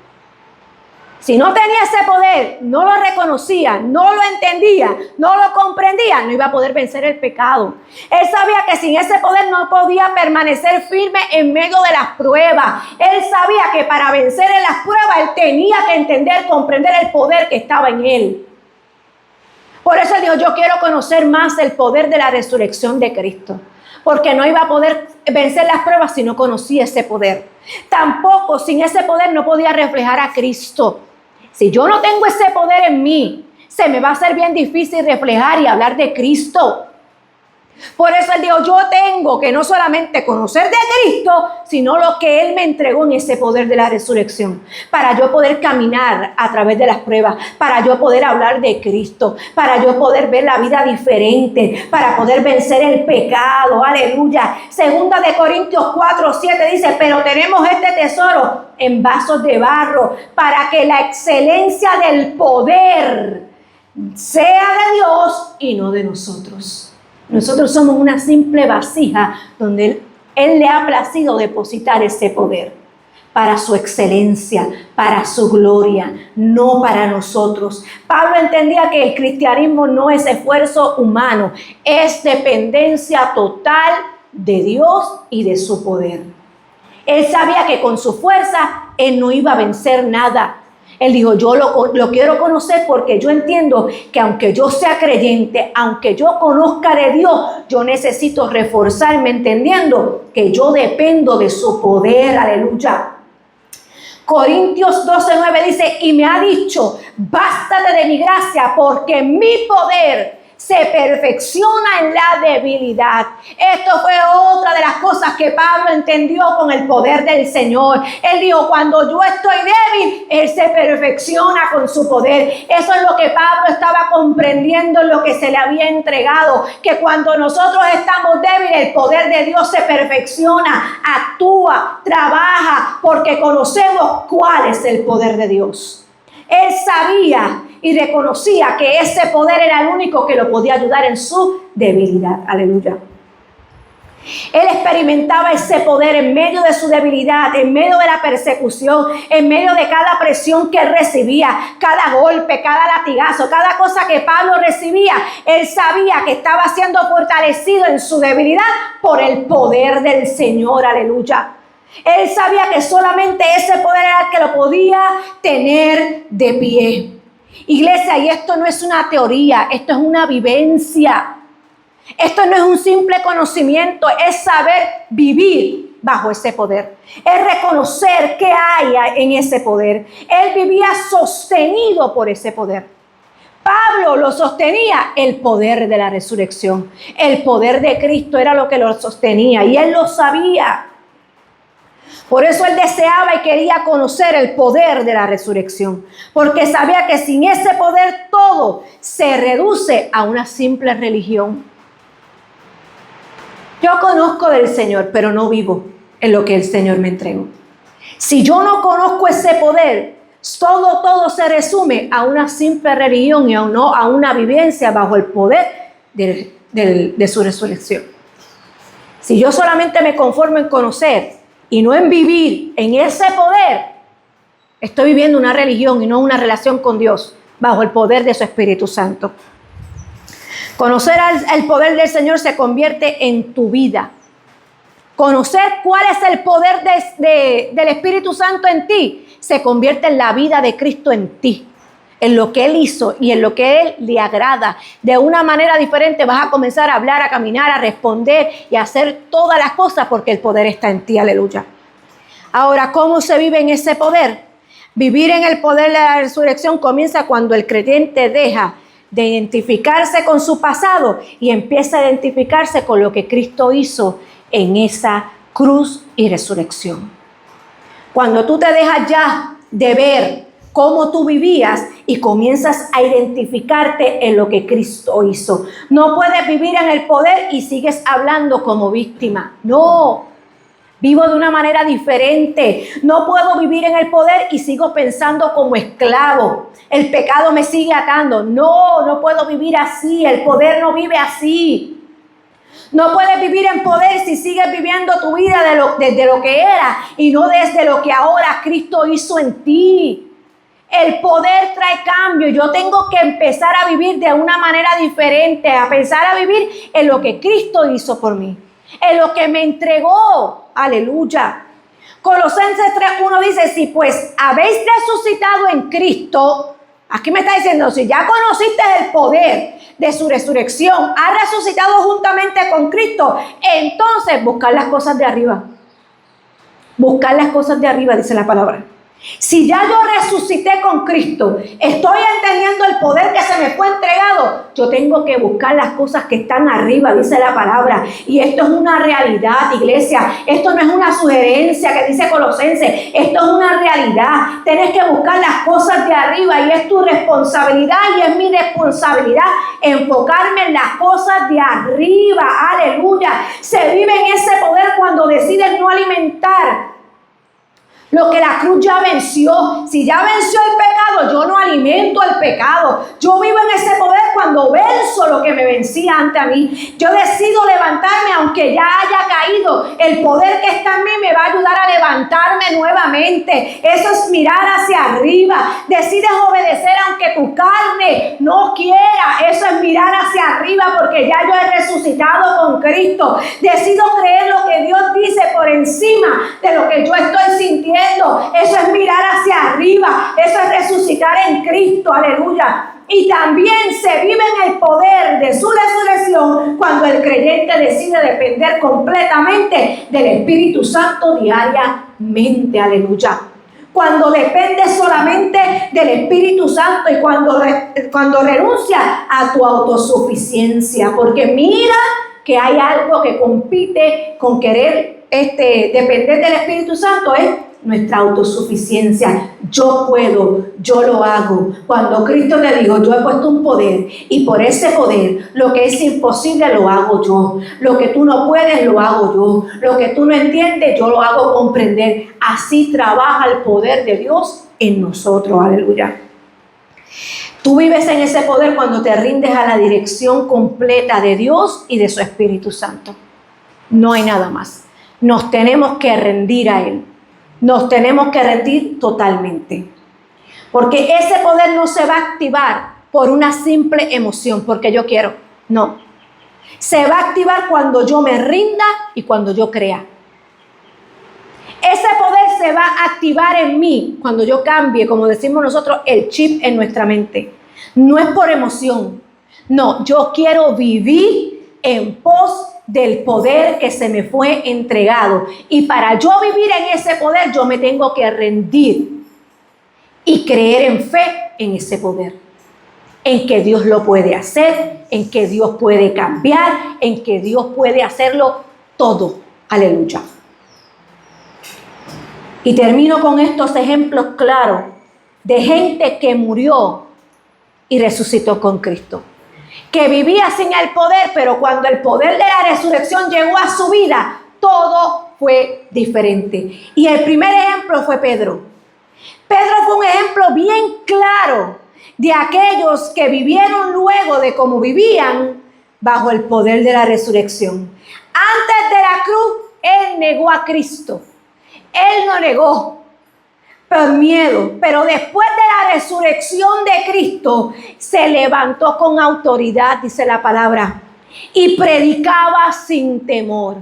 Si no tenía ese poder, no lo reconocía, no lo entendía, no lo comprendía, no iba a poder vencer el pecado. Él sabía que sin ese poder no podía permanecer firme en medio de las pruebas. Él sabía que para vencer en las pruebas, él tenía que entender, comprender el poder que estaba en él. Por eso él dijo, yo quiero conocer más el poder de la resurrección de Cristo. Porque no iba a poder vencer las pruebas si no conocía ese poder. Tampoco sin ese poder no podía reflejar a Cristo. Si yo no tengo ese poder en mí, se me va a hacer bien difícil reflejar y hablar de Cristo. Por eso él dijo, yo tengo que no solamente conocer de Cristo, sino lo que Él me entregó en ese poder de la resurrección. Para yo poder caminar a través de las pruebas, para yo poder hablar de Cristo, para yo poder ver la vida diferente, para poder vencer el pecado. Aleluya. Segunda de Corintios 4:7 dice, pero tenemos este tesoro en vasos de barro, para que la excelencia del poder sea de Dios y no de nosotros. Nosotros somos una simple vasija donde Él le ha placido depositar ese poder para su excelencia, para su gloria, no para nosotros. Pablo entendía que el cristianismo no es esfuerzo humano, es dependencia total de Dios y de su poder. Él sabía que con su fuerza Él no iba a vencer nada. Él dijo, yo lo quiero conocer porque yo entiendo que aunque yo sea creyente, aunque yo conozca de Dios, yo necesito reforzarme entendiendo que yo dependo de su poder. Aleluya. Corintios 12:9 dice, y me ha dicho, bástate de mi gracia porque mi poder se perfecciona en la debilidad. Esto fue otra de las cosas que Pablo entendió con el poder del Señor. Él dijo, cuando yo estoy débil, Él se perfecciona con su poder. Eso es lo que Pablo estaba comprendiendo en lo que se le había entregado, que cuando nosotros estamos débiles, el poder de Dios se perfecciona, actúa, trabaja, porque conocemos cuál es el poder de Dios. Él sabía y reconocía que ese poder era el único que lo podía ayudar en su debilidad. Aleluya. Él experimentaba ese poder en medio de su debilidad, en medio de la persecución, en medio de cada presión que él recibía, cada golpe, cada latigazo, cada cosa que Pablo recibía. Él sabía que estaba siendo fortalecido en su debilidad por el poder del Señor. Aleluya. Él sabía que solamente ese poder era el que lo podía tener de pie. Iglesia, y esto no es una teoría, esto es una vivencia. Esto no es un simple conocimiento, es saber vivir bajo ese poder. Es reconocer qué hay en ese poder. Él vivía sostenido por ese poder. Pablo lo sostenía el poder de la resurrección. El poder de Cristo era lo que lo sostenía y él lo sabía. Por eso él deseaba y quería conocer el poder de la resurrección, porque sabía que sin ese poder todo se reduce a una simple religión. Yo conozco del Señor, pero no vivo en lo que el Señor me entregó. Si yo no conozco ese poder, todo se resume a una simple religión y no a una vivencia bajo el poder de su resurrección. Si yo solamente me conformo en conocer y no en vivir en ese poder, estoy viviendo una religión y no una relación con Dios bajo el poder de su Espíritu Santo. Conocer el poder del Señor se convierte en tu vida. Conocer cuál es el poder del Espíritu Santo en ti se convierte en la vida de Cristo en ti, en lo que Él hizo y en lo que Él le agrada. De una manera diferente vas a comenzar a hablar, a caminar, a responder y a hacer todas las cosas porque el poder está en ti. Aleluya. Ahora, ¿cómo se vive en ese poder? Vivir en el poder de la resurrección comienza cuando el creyente deja de identificarse con su pasado y empieza a identificarse con lo que Cristo hizo en esa cruz y resurrección. Cuando tú te dejas ya de ver cómo tú vivías y comienzas a identificarte en lo que Cristo hizo. No puedes vivir en el poder y sigues hablando como víctima. No, vivo de una manera diferente. No puedo vivir en el poder y sigo pensando como esclavo. El pecado me sigue atando. No puedo vivir así. El poder no vive así. No puedes vivir en poder si sigues viviendo tu vida desde lo que era y no desde lo que ahora Cristo hizo en ti. El poder trae cambio. Yo tengo que empezar a vivir de una manera diferente, a pensar a vivir en lo que Cristo hizo por mí, en lo que me entregó. Aleluya. Colosenses 3:1 dice, si pues habéis resucitado en Cristo, aquí me está diciendo, si ya conociste el poder de su resurrección, has resucitado juntamente con Cristo, entonces buscar las cosas de arriba. Buscar las cosas de arriba, dice la palabra. Si ya yo resucité con Cristo, estoy entendiendo el poder que se me fue entregado, yo tengo que buscar las cosas que están arriba, dice la palabra. Y esto es una realidad, iglesia. Esto no es una sugerencia que dice Colosenses. Esto es una realidad. Tienes que buscar las cosas de arriba y es tu responsabilidad y es mi responsabilidad enfocarme en las cosas de arriba. Aleluya. Se vive en ese poder cuando decides no alimentar Lo que la cruz ya venció. Si ya venció el pecado, yo no alimento el pecado. Yo vivo en ese poder cuando venzo lo que me vencía ante a mí. Yo decido levantarme aunque ya haya caído. El poder que está en mí me va a ayudar a levantarme nuevamente. Eso es mirar hacia arriba. Decides obedecer aunque tu carne no quiera. Eso es mirar hacia arriba porque ya yo he resucitado con Cristo. Decido creer lo que Dios dice por encima de lo que yo estoy sintiendo. Eso es mirar hacia arriba. Eso es resucitar en Cristo. Aleluya. Y también se vive en el poder de su resurrección cuando el creyente decide depender completamente del Espíritu Santo diariamente. Aleluya. Cuando depende solamente del Espíritu Santo y cuando renuncia a tu autosuficiencia. Porque mira que hay algo que compite con querer depender del Espíritu Santo, es nuestra autosuficiencia. Yo puedo, yo lo hago. Cuando Cristo te dijo, yo he puesto un poder y por ese poder lo que es imposible lo hago yo. Lo que tú no puedes lo hago yo. Lo que tú no entiendes yo lo hago comprender. Así trabaja el poder de Dios en nosotros. Aleluya. Tú vives en ese poder cuando te rindes a la dirección completa de Dios y de su Espíritu Santo. No hay nada más. Nos tenemos que rendir a Él. Nos tenemos que rendir totalmente. Porque ese poder no se va a activar por una simple emoción, porque yo quiero. No. Se va a activar cuando yo me rinda y cuando yo crea. Ese poder se va a activar en mí cuando yo cambie, como decimos nosotros, el chip en nuestra mente. No es por emoción. No, yo quiero vivir en pos del poder que se me fue entregado. Y para yo vivir en ese poder, yo me tengo que rendir y creer en fe en ese poder. En que Dios lo puede hacer, en que Dios puede cambiar, en que Dios puede hacerlo todo. Aleluya. Y termino con estos ejemplos claros de gente que murió y resucitó con Cristo. Que vivía sin el poder, pero cuando el poder de la resurrección llegó a su vida, todo fue diferente. Y el primer ejemplo fue Pedro. Pedro fue un ejemplo bien claro de aquellos que vivieron luego de cómo vivían bajo el poder de la resurrección. Antes de la cruz, él negó a Cristo. Él no negó por miedo, pero después de la resurrección de Cristo, se levantó con autoridad, dice la palabra, y predicaba sin temor.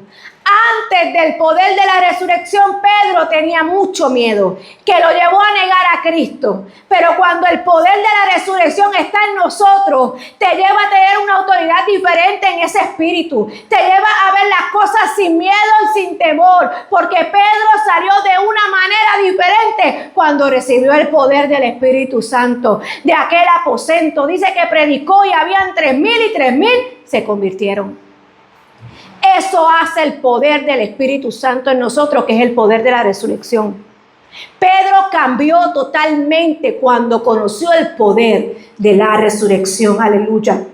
Antes del poder de la resurrección, Pedro tenía mucho miedo, que lo llevó a negar a Cristo. Pero cuando el poder de la resurrección está en nosotros, te lleva a tener una autoridad diferente en ese espíritu. Te lleva a ver las cosas sin miedo y sin temor, porque Pedro salió de una manera diferente cuando recibió el poder del Espíritu Santo. De aquel aposento, dice que predicó y habían 3,000 y 3,000 se convirtieron. Eso hace el poder del Espíritu Santo en nosotros, que es el poder de la resurrección. Pedro cambió totalmente cuando conoció el poder de la resurrección. Aleluya.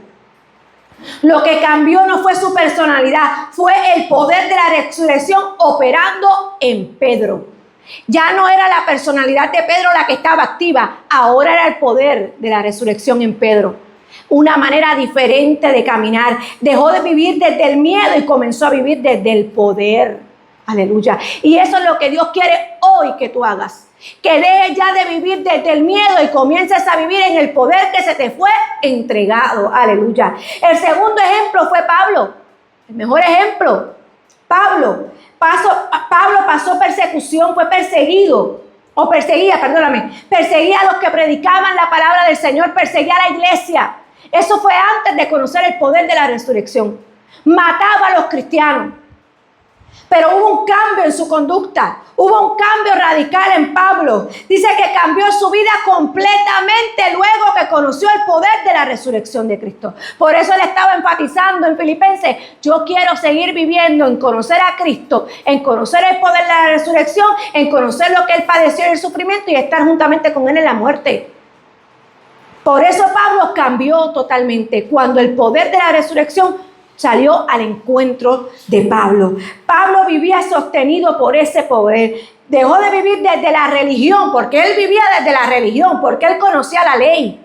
Lo que cambió no fue su personalidad, fue el poder de la resurrección operando en Pedro. Ya no era la personalidad de Pedro la que estaba activa, ahora era el poder de la resurrección en Pedro. Una manera diferente de caminar. Dejó de vivir desde el miedo y comenzó a vivir desde el poder. Aleluya. Y eso es lo que Dios quiere hoy que tú hagas. Que dejes ya de vivir desde el miedo y comiences a vivir en el poder que se te fue entregado. Aleluya. El segundo ejemplo fue Pablo. El mejor ejemplo. Pablo pasó persecución, fue perseguido. Perseguía a los que predicaban la palabra del Señor, perseguía a la iglesia. Eso fue antes de conocer el poder de la resurrección. Mataba a los cristianos. Pero hubo un cambio en su conducta. Hubo un cambio radical en Pablo. Dice que cambió su vida completamente luego que conoció el poder de la resurrección de Cristo. Por eso él estaba enfatizando en Filipenses: yo quiero seguir viviendo en conocer a Cristo, en conocer el poder de la resurrección, en conocer lo que él padeció en el sufrimiento y estar juntamente con él en la muerte. Por eso Pablo cambió totalmente cuando el poder de la resurrección salió al encuentro de Pablo. Pablo vivía sostenido por ese poder. Dejó de vivir desde la religión, porque él vivía desde la religión, porque él conocía la ley.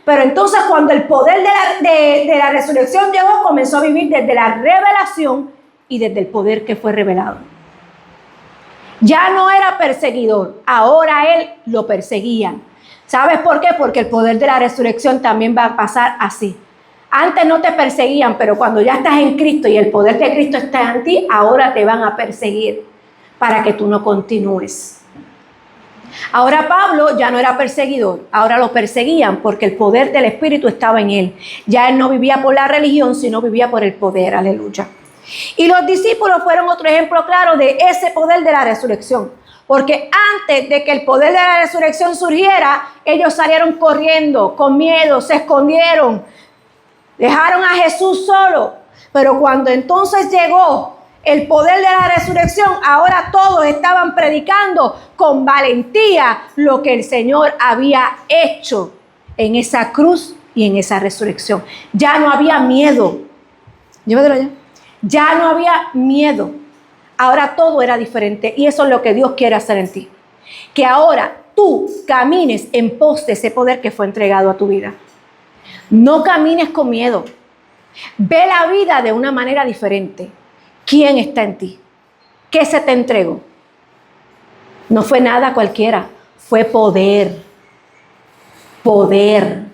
Pero entonces cuando el poder de la resurrección llegó, comenzó a vivir desde la revelación y desde el poder que fue revelado. Ya no era perseguidor, ahora él lo perseguía. ¿Sabes por qué? Porque el poder de la resurrección también va a pasar así. Antes no te perseguían, pero cuando ya estás en Cristo y el poder de Cristo está en ti, ahora te van a perseguir para que tú no continúes. Ahora Pablo ya no era perseguidor, ahora lo perseguían porque el poder del Espíritu estaba en él. Ya él no vivía por la religión, sino vivía por el poder, aleluya. Y los discípulos fueron otro ejemplo claro de ese poder de la resurrección. Porque antes de que el poder de la resurrección surgiera, ellos salieron corriendo, con miedo, se escondieron, dejaron a Jesús solo. Pero cuando entonces llegó el poder de la resurrección, ahora todos estaban predicando con valentía lo que el Señor había hecho en esa cruz y en esa resurrección. Ya no había miedo. Llévatelo allá. Ya no había miedo. Ahora todo era diferente y eso es lo que Dios quiere hacer en ti. Que ahora tú camines en pos de ese poder que fue entregado a tu vida. No camines con miedo. Ve la vida de una manera diferente. ¿Quién está en ti? ¿Qué se te entregó? No fue nada cualquiera, fue poder. Poder.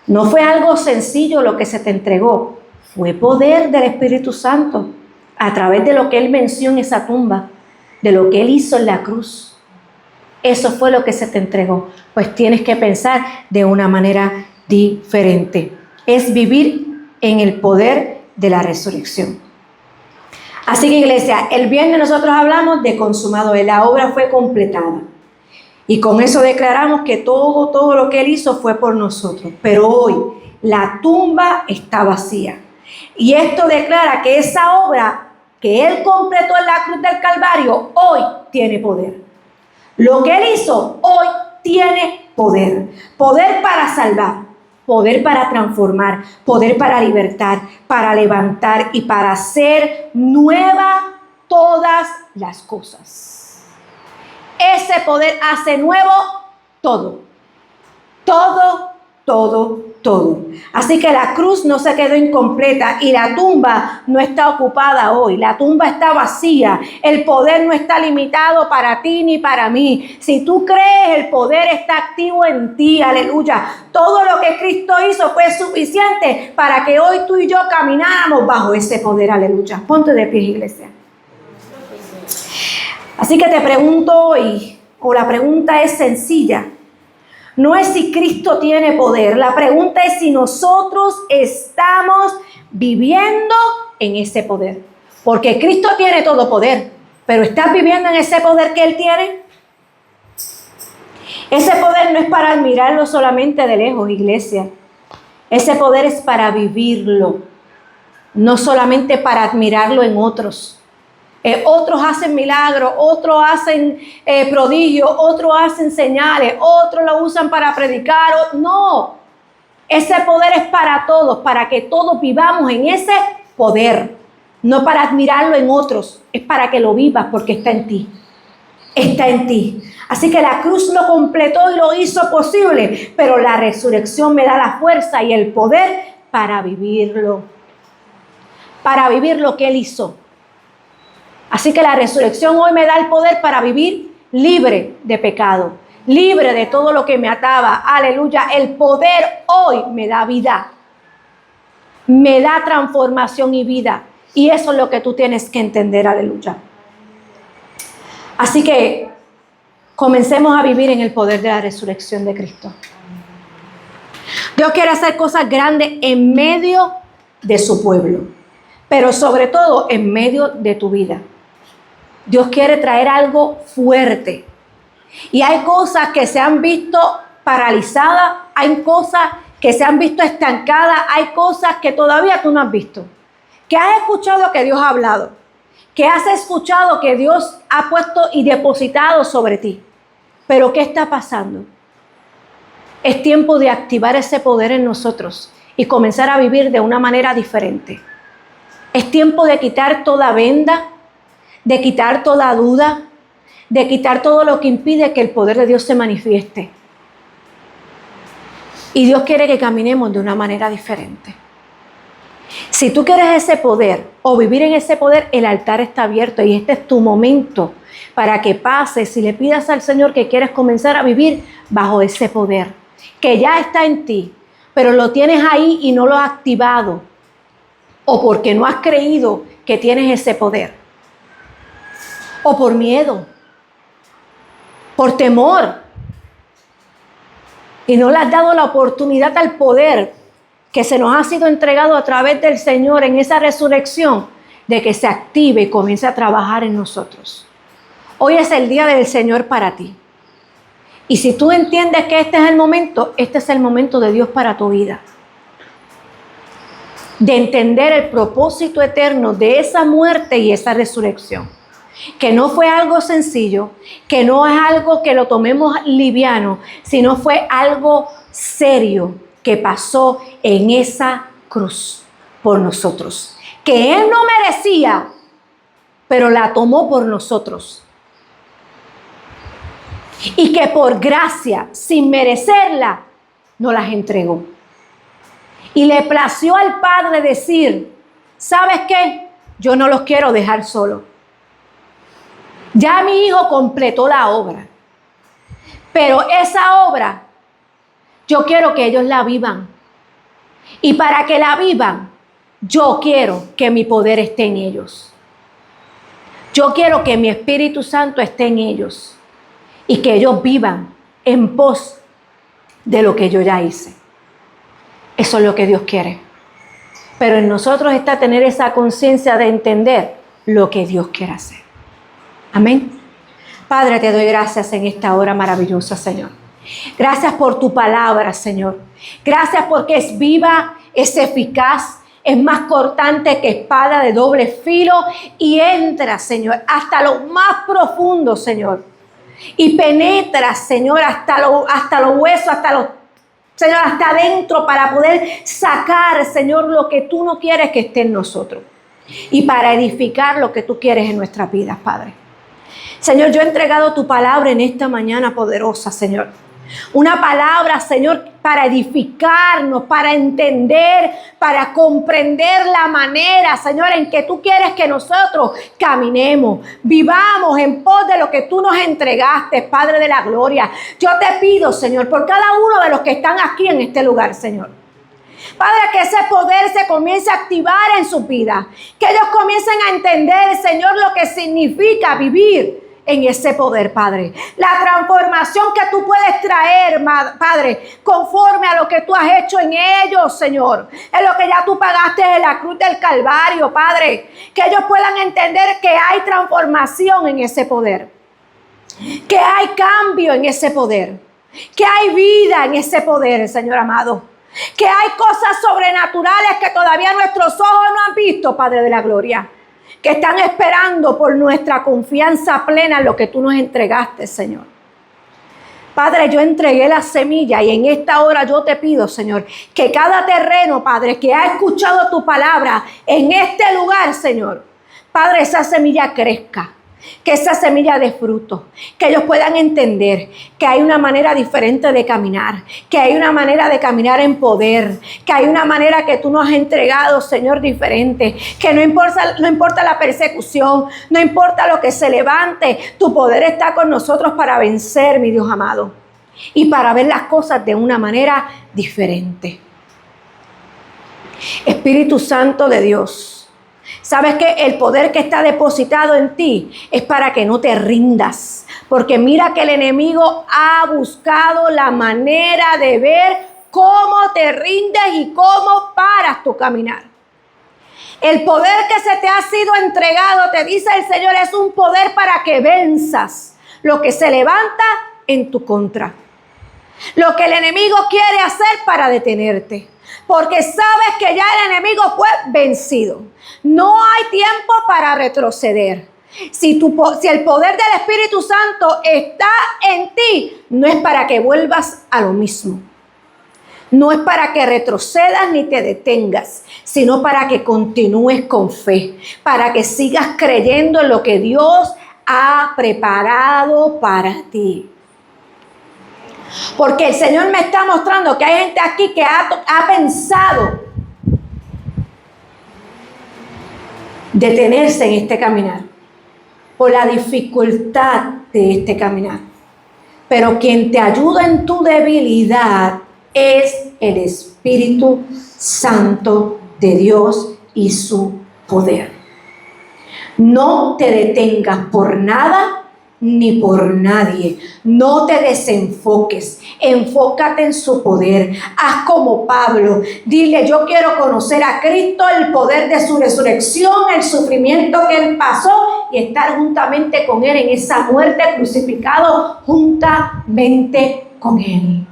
No fue algo sencillo lo que se te entregó, fue poder del Espíritu Santo a través de lo que Él venció en esa tumba, de lo que Él hizo en la cruz. Eso fue lo que se te entregó. Pues tienes que pensar de una manera diferente. Es vivir en el poder de la resurrección. Así que, iglesia, el viernes nosotros hablamos de consumado, la obra fue completada. Y con eso declaramos que todo lo que Él hizo fue por nosotros. Pero hoy la tumba está vacía. Y esto declara que esa obra que Él completó en la cruz del Calvario, hoy tiene poder. Lo que Él hizo, hoy tiene poder. Poder para salvar, poder para transformar, poder para libertar, para levantar y para hacer nueva todas las cosas. Ese poder hace nuevo todo. Todo. Así que la cruz no se quedó incompleta y la tumba no está ocupada hoy. La tumba está vacía. El poder no está limitado para ti ni para mí. Si tú crees, el poder está activo en ti. Aleluya. Todo lo que Cristo hizo fue suficiente para que hoy tú y yo camináramos bajo ese poder. Aleluya. Ponte de pie, iglesia. Así que te pregunto hoy, o la pregunta es sencilla. No es si Cristo tiene poder, la pregunta es si nosotros estamos viviendo en ese poder. Porque Cristo tiene todo poder, pero ¿estás viviendo en ese poder que Él tiene? Ese poder no es para admirarlo solamente de lejos, iglesia. Ese poder es para vivirlo, no solamente para admirarlo en otros. Otros hacen milagros, otros hacen prodigios, otros hacen señales, otros lo usan para predicar. No, ese poder es para todos, para que todos vivamos en ese poder. No para admirarlo en otros, es para que lo vivas porque está en ti. Está en ti. Así que la cruz lo completó y lo hizo posible, pero la resurrección me da la fuerza y el poder para vivirlo. Para vivir lo que Él hizo. Así que la resurrección hoy me da el poder para vivir libre de pecado, libre de todo lo que me ataba. Aleluya. El poder hoy me da vida, me da transformación y vida. Y eso es lo que tú tienes que entender. Aleluya. Así que comencemos a vivir en el poder de la resurrección de Cristo. Dios quiere hacer cosas grandes en medio de su pueblo, pero sobre todo en medio de tu vida. Dios quiere traer algo fuerte. Y hay cosas que se han visto paralizadas, hay cosas que se han visto estancadas, hay cosas que todavía tú no has visto. Que has escuchado que Dios ha hablado, que has escuchado que Dios ha puesto y depositado sobre ti. Pero ¿qué está pasando? Es tiempo de activar ese poder en nosotros y comenzar a vivir de una manera diferente. Es tiempo de quitar toda venda, de quitar toda duda, de quitar todo lo que impide que el poder de Dios se manifieste. Y Dios quiere que caminemos de una manera diferente. Si tú quieres ese poder o vivir en ese poder, el altar está abierto y este es tu momento para que pases y le pidas al Señor que quieres comenzar a vivir bajo ese poder, que ya está en ti, pero lo tienes ahí y no lo has activado, o porque no has creído que tienes ese poder, o por miedo, por temor, y no le has dado la oportunidad al poder que se nos ha sido entregado a través del Señor en esa resurrección, de que se active y comience a trabajar en nosotros. Hoy es el día del Señor para ti. Y si tú entiendes que este es el momento de Dios para tu vida. De entender el propósito eterno de esa muerte y esa resurrección. Que no fue algo sencillo, que no es algo que lo tomemos liviano, sino fue algo serio que pasó en esa cruz por nosotros. Que Él no merecía, pero la tomó por nosotros. Y que por gracia, sin merecerla, nos las entregó. Y le plació al Padre decir, ¿sabes qué? Yo no los quiero dejar solos. Ya mi hijo completó la obra. Pero esa obra, yo quiero que ellos la vivan. Y para que la vivan, yo quiero que mi poder esté en ellos. Yo quiero que mi Espíritu Santo esté en ellos. Y que ellos vivan en pos de lo que yo ya hice. Eso es lo que Dios quiere. Pero en nosotros está tener esa conciencia de entender lo que Dios quiere hacer. Amén. Padre, te doy gracias en esta hora maravillosa, Señor. Gracias por tu palabra, Señor. Gracias porque es viva, es eficaz, es más cortante que espada de doble filo y entra, Señor, hasta lo más profundo, Señor. Y penetra, Señor, hasta los huesos, Señor, hasta adentro para poder sacar, Señor, lo que tú no quieres que esté en nosotros. Y para edificar lo que tú quieres en nuestras vidas, Padre. Señor, yo he entregado tu palabra en esta mañana poderosa, Señor. Una palabra, Señor, para edificarnos, para entender, para comprender la manera, Señor, en que tú quieres que nosotros caminemos, vivamos en pos de lo que tú nos entregaste, Padre de la gloria. Yo te pido, Señor, por cada uno de los que están aquí en este lugar, Señor. Padre, que ese poder se comience a activar en su vida, que ellos comiencen a entender, Señor, lo que significa vivir en ese poder, Padre. La transformación que tú puedes traer, Padre, conforme a lo que tú has hecho en ellos, Señor. En lo que ya tú pagaste en la cruz del Calvario, Padre. Que ellos puedan entender que hay transformación en ese poder. Que hay cambio en ese poder. Que hay vida en ese poder, Señor amado. Que hay cosas sobrenaturales que todavía nuestros ojos no han visto, Padre de la gloria. Que están esperando por nuestra confianza plena en lo que tú nos entregaste, Señor. Padre, yo entregué la semilla y en esta hora yo te pido, Señor, que cada terreno, Padre, que ha escuchado tu palabra en este lugar, Señor, Padre, esa semilla crezca. Que esa semilla dé fruto, que ellos puedan entender que hay una manera diferente de caminar, que hay una manera de caminar en poder, que hay una manera que tú nos has entregado, Señor, diferente, que no importa la persecución, no importa lo que se levante, tu poder está con nosotros para vencer, mi Dios amado, y para ver las cosas de una manera diferente. Espíritu Santo de Dios, sabes que el poder que está depositado en ti es para que no te rindas. Porque mira que el enemigo ha buscado la manera de ver cómo te rindes y cómo paras tu caminar. El poder que se te ha sido entregado, te dice el Señor, es un poder para que venzas lo que se levanta en tu contra. Lo que el enemigo quiere hacer para detenerte. Porque sabes que ya el enemigo fue vencido. No hay tiempo para retroceder. Si el poder del Espíritu Santo está en ti, no es para que vuelvas a lo mismo. No es para que retrocedas ni te detengas, sino para que continúes con fe, para que sigas creyendo en lo que Dios ha preparado para ti. Porque el Señor me está mostrando que hay gente aquí que ha pensado detenerse en este caminar por la dificultad de este caminar. Pero quien te ayuda en tu debilidad es el Espíritu Santo de Dios y su poder. No te detengas por nada ni por nadie. No te desenfoques. Enfócate en su poder. Haz como Pablo. Dile, yo quiero conocer a Cristo, el poder de su resurrección, el sufrimiento que Él pasó y estar juntamente con Él en esa muerte, crucificado juntamente con Él.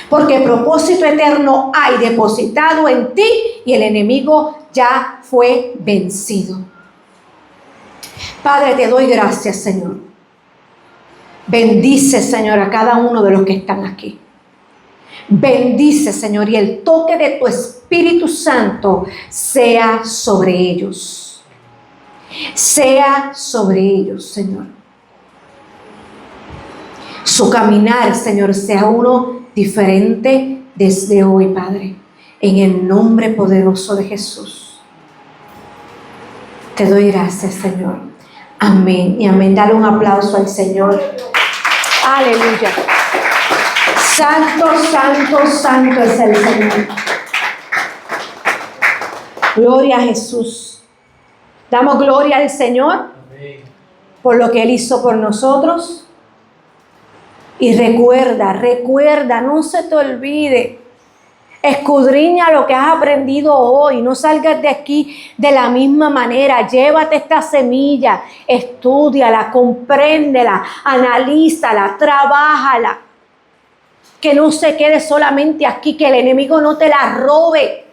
Porque propósito eterno hay depositado en ti y el enemigo ya fue vencido. Padre, te doy gracias, Señor. Bendice, Señor, a cada uno de los que están aquí. Bendice, Señor, y el toque de tu Espíritu Santo sea sobre ellos. Sea sobre ellos, Señor. Su caminar, Señor, sea uno diferente desde hoy, Padre. En el nombre poderoso de Jesús. Te doy gracias, Señor. Amén y amén. Dale un aplauso al Señor. Aleluya. Santo, santo, santo es el Señor. Gloria a Jesús. Damos gloria al Señor por lo que Él hizo por nosotros. Y recuerda, no se te olvide. Escudriña lo que has aprendido hoy. No salgas de aquí de la misma manera. Llévate esta semilla, estúdiala, compréndela, analízala, trabájala. Que no se quede solamente aquí, que el enemigo no te la robe.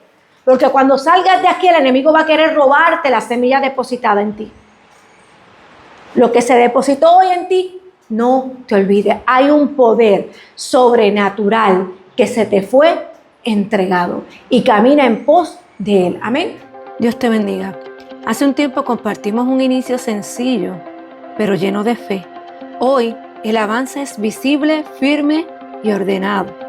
Porque cuando salgas de aquí, el enemigo va a querer robarte la semilla depositada en ti. Lo que se depositó hoy en ti, no te olvides. Hay un poder sobrenatural que se te fue entregado y camina en pos de Él. Amén. Dios te bendiga. Hace un tiempo compartimos un inicio sencillo, pero lleno de fe. Hoy el avance es visible, firme y ordenado.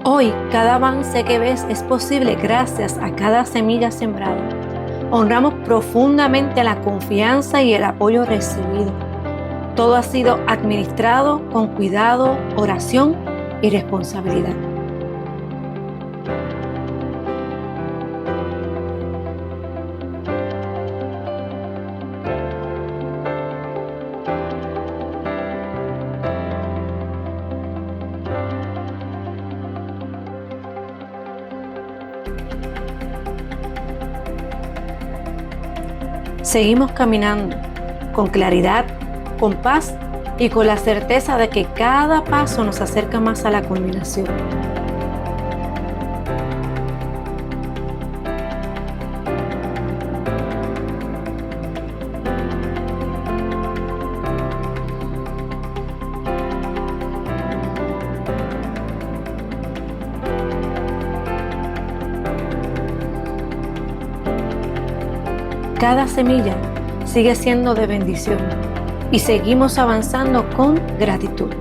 Hoy, cada avance que ves es posible gracias a cada semilla sembrada. Honramos profundamente la confianza y el apoyo recibido. Todo ha sido administrado con cuidado, oración y responsabilidad. Seguimos caminando con claridad, con paz y con la certeza de que cada paso nos acerca más a la culminación. Cada semilla sigue siendo de bendición y seguimos avanzando con gratitud.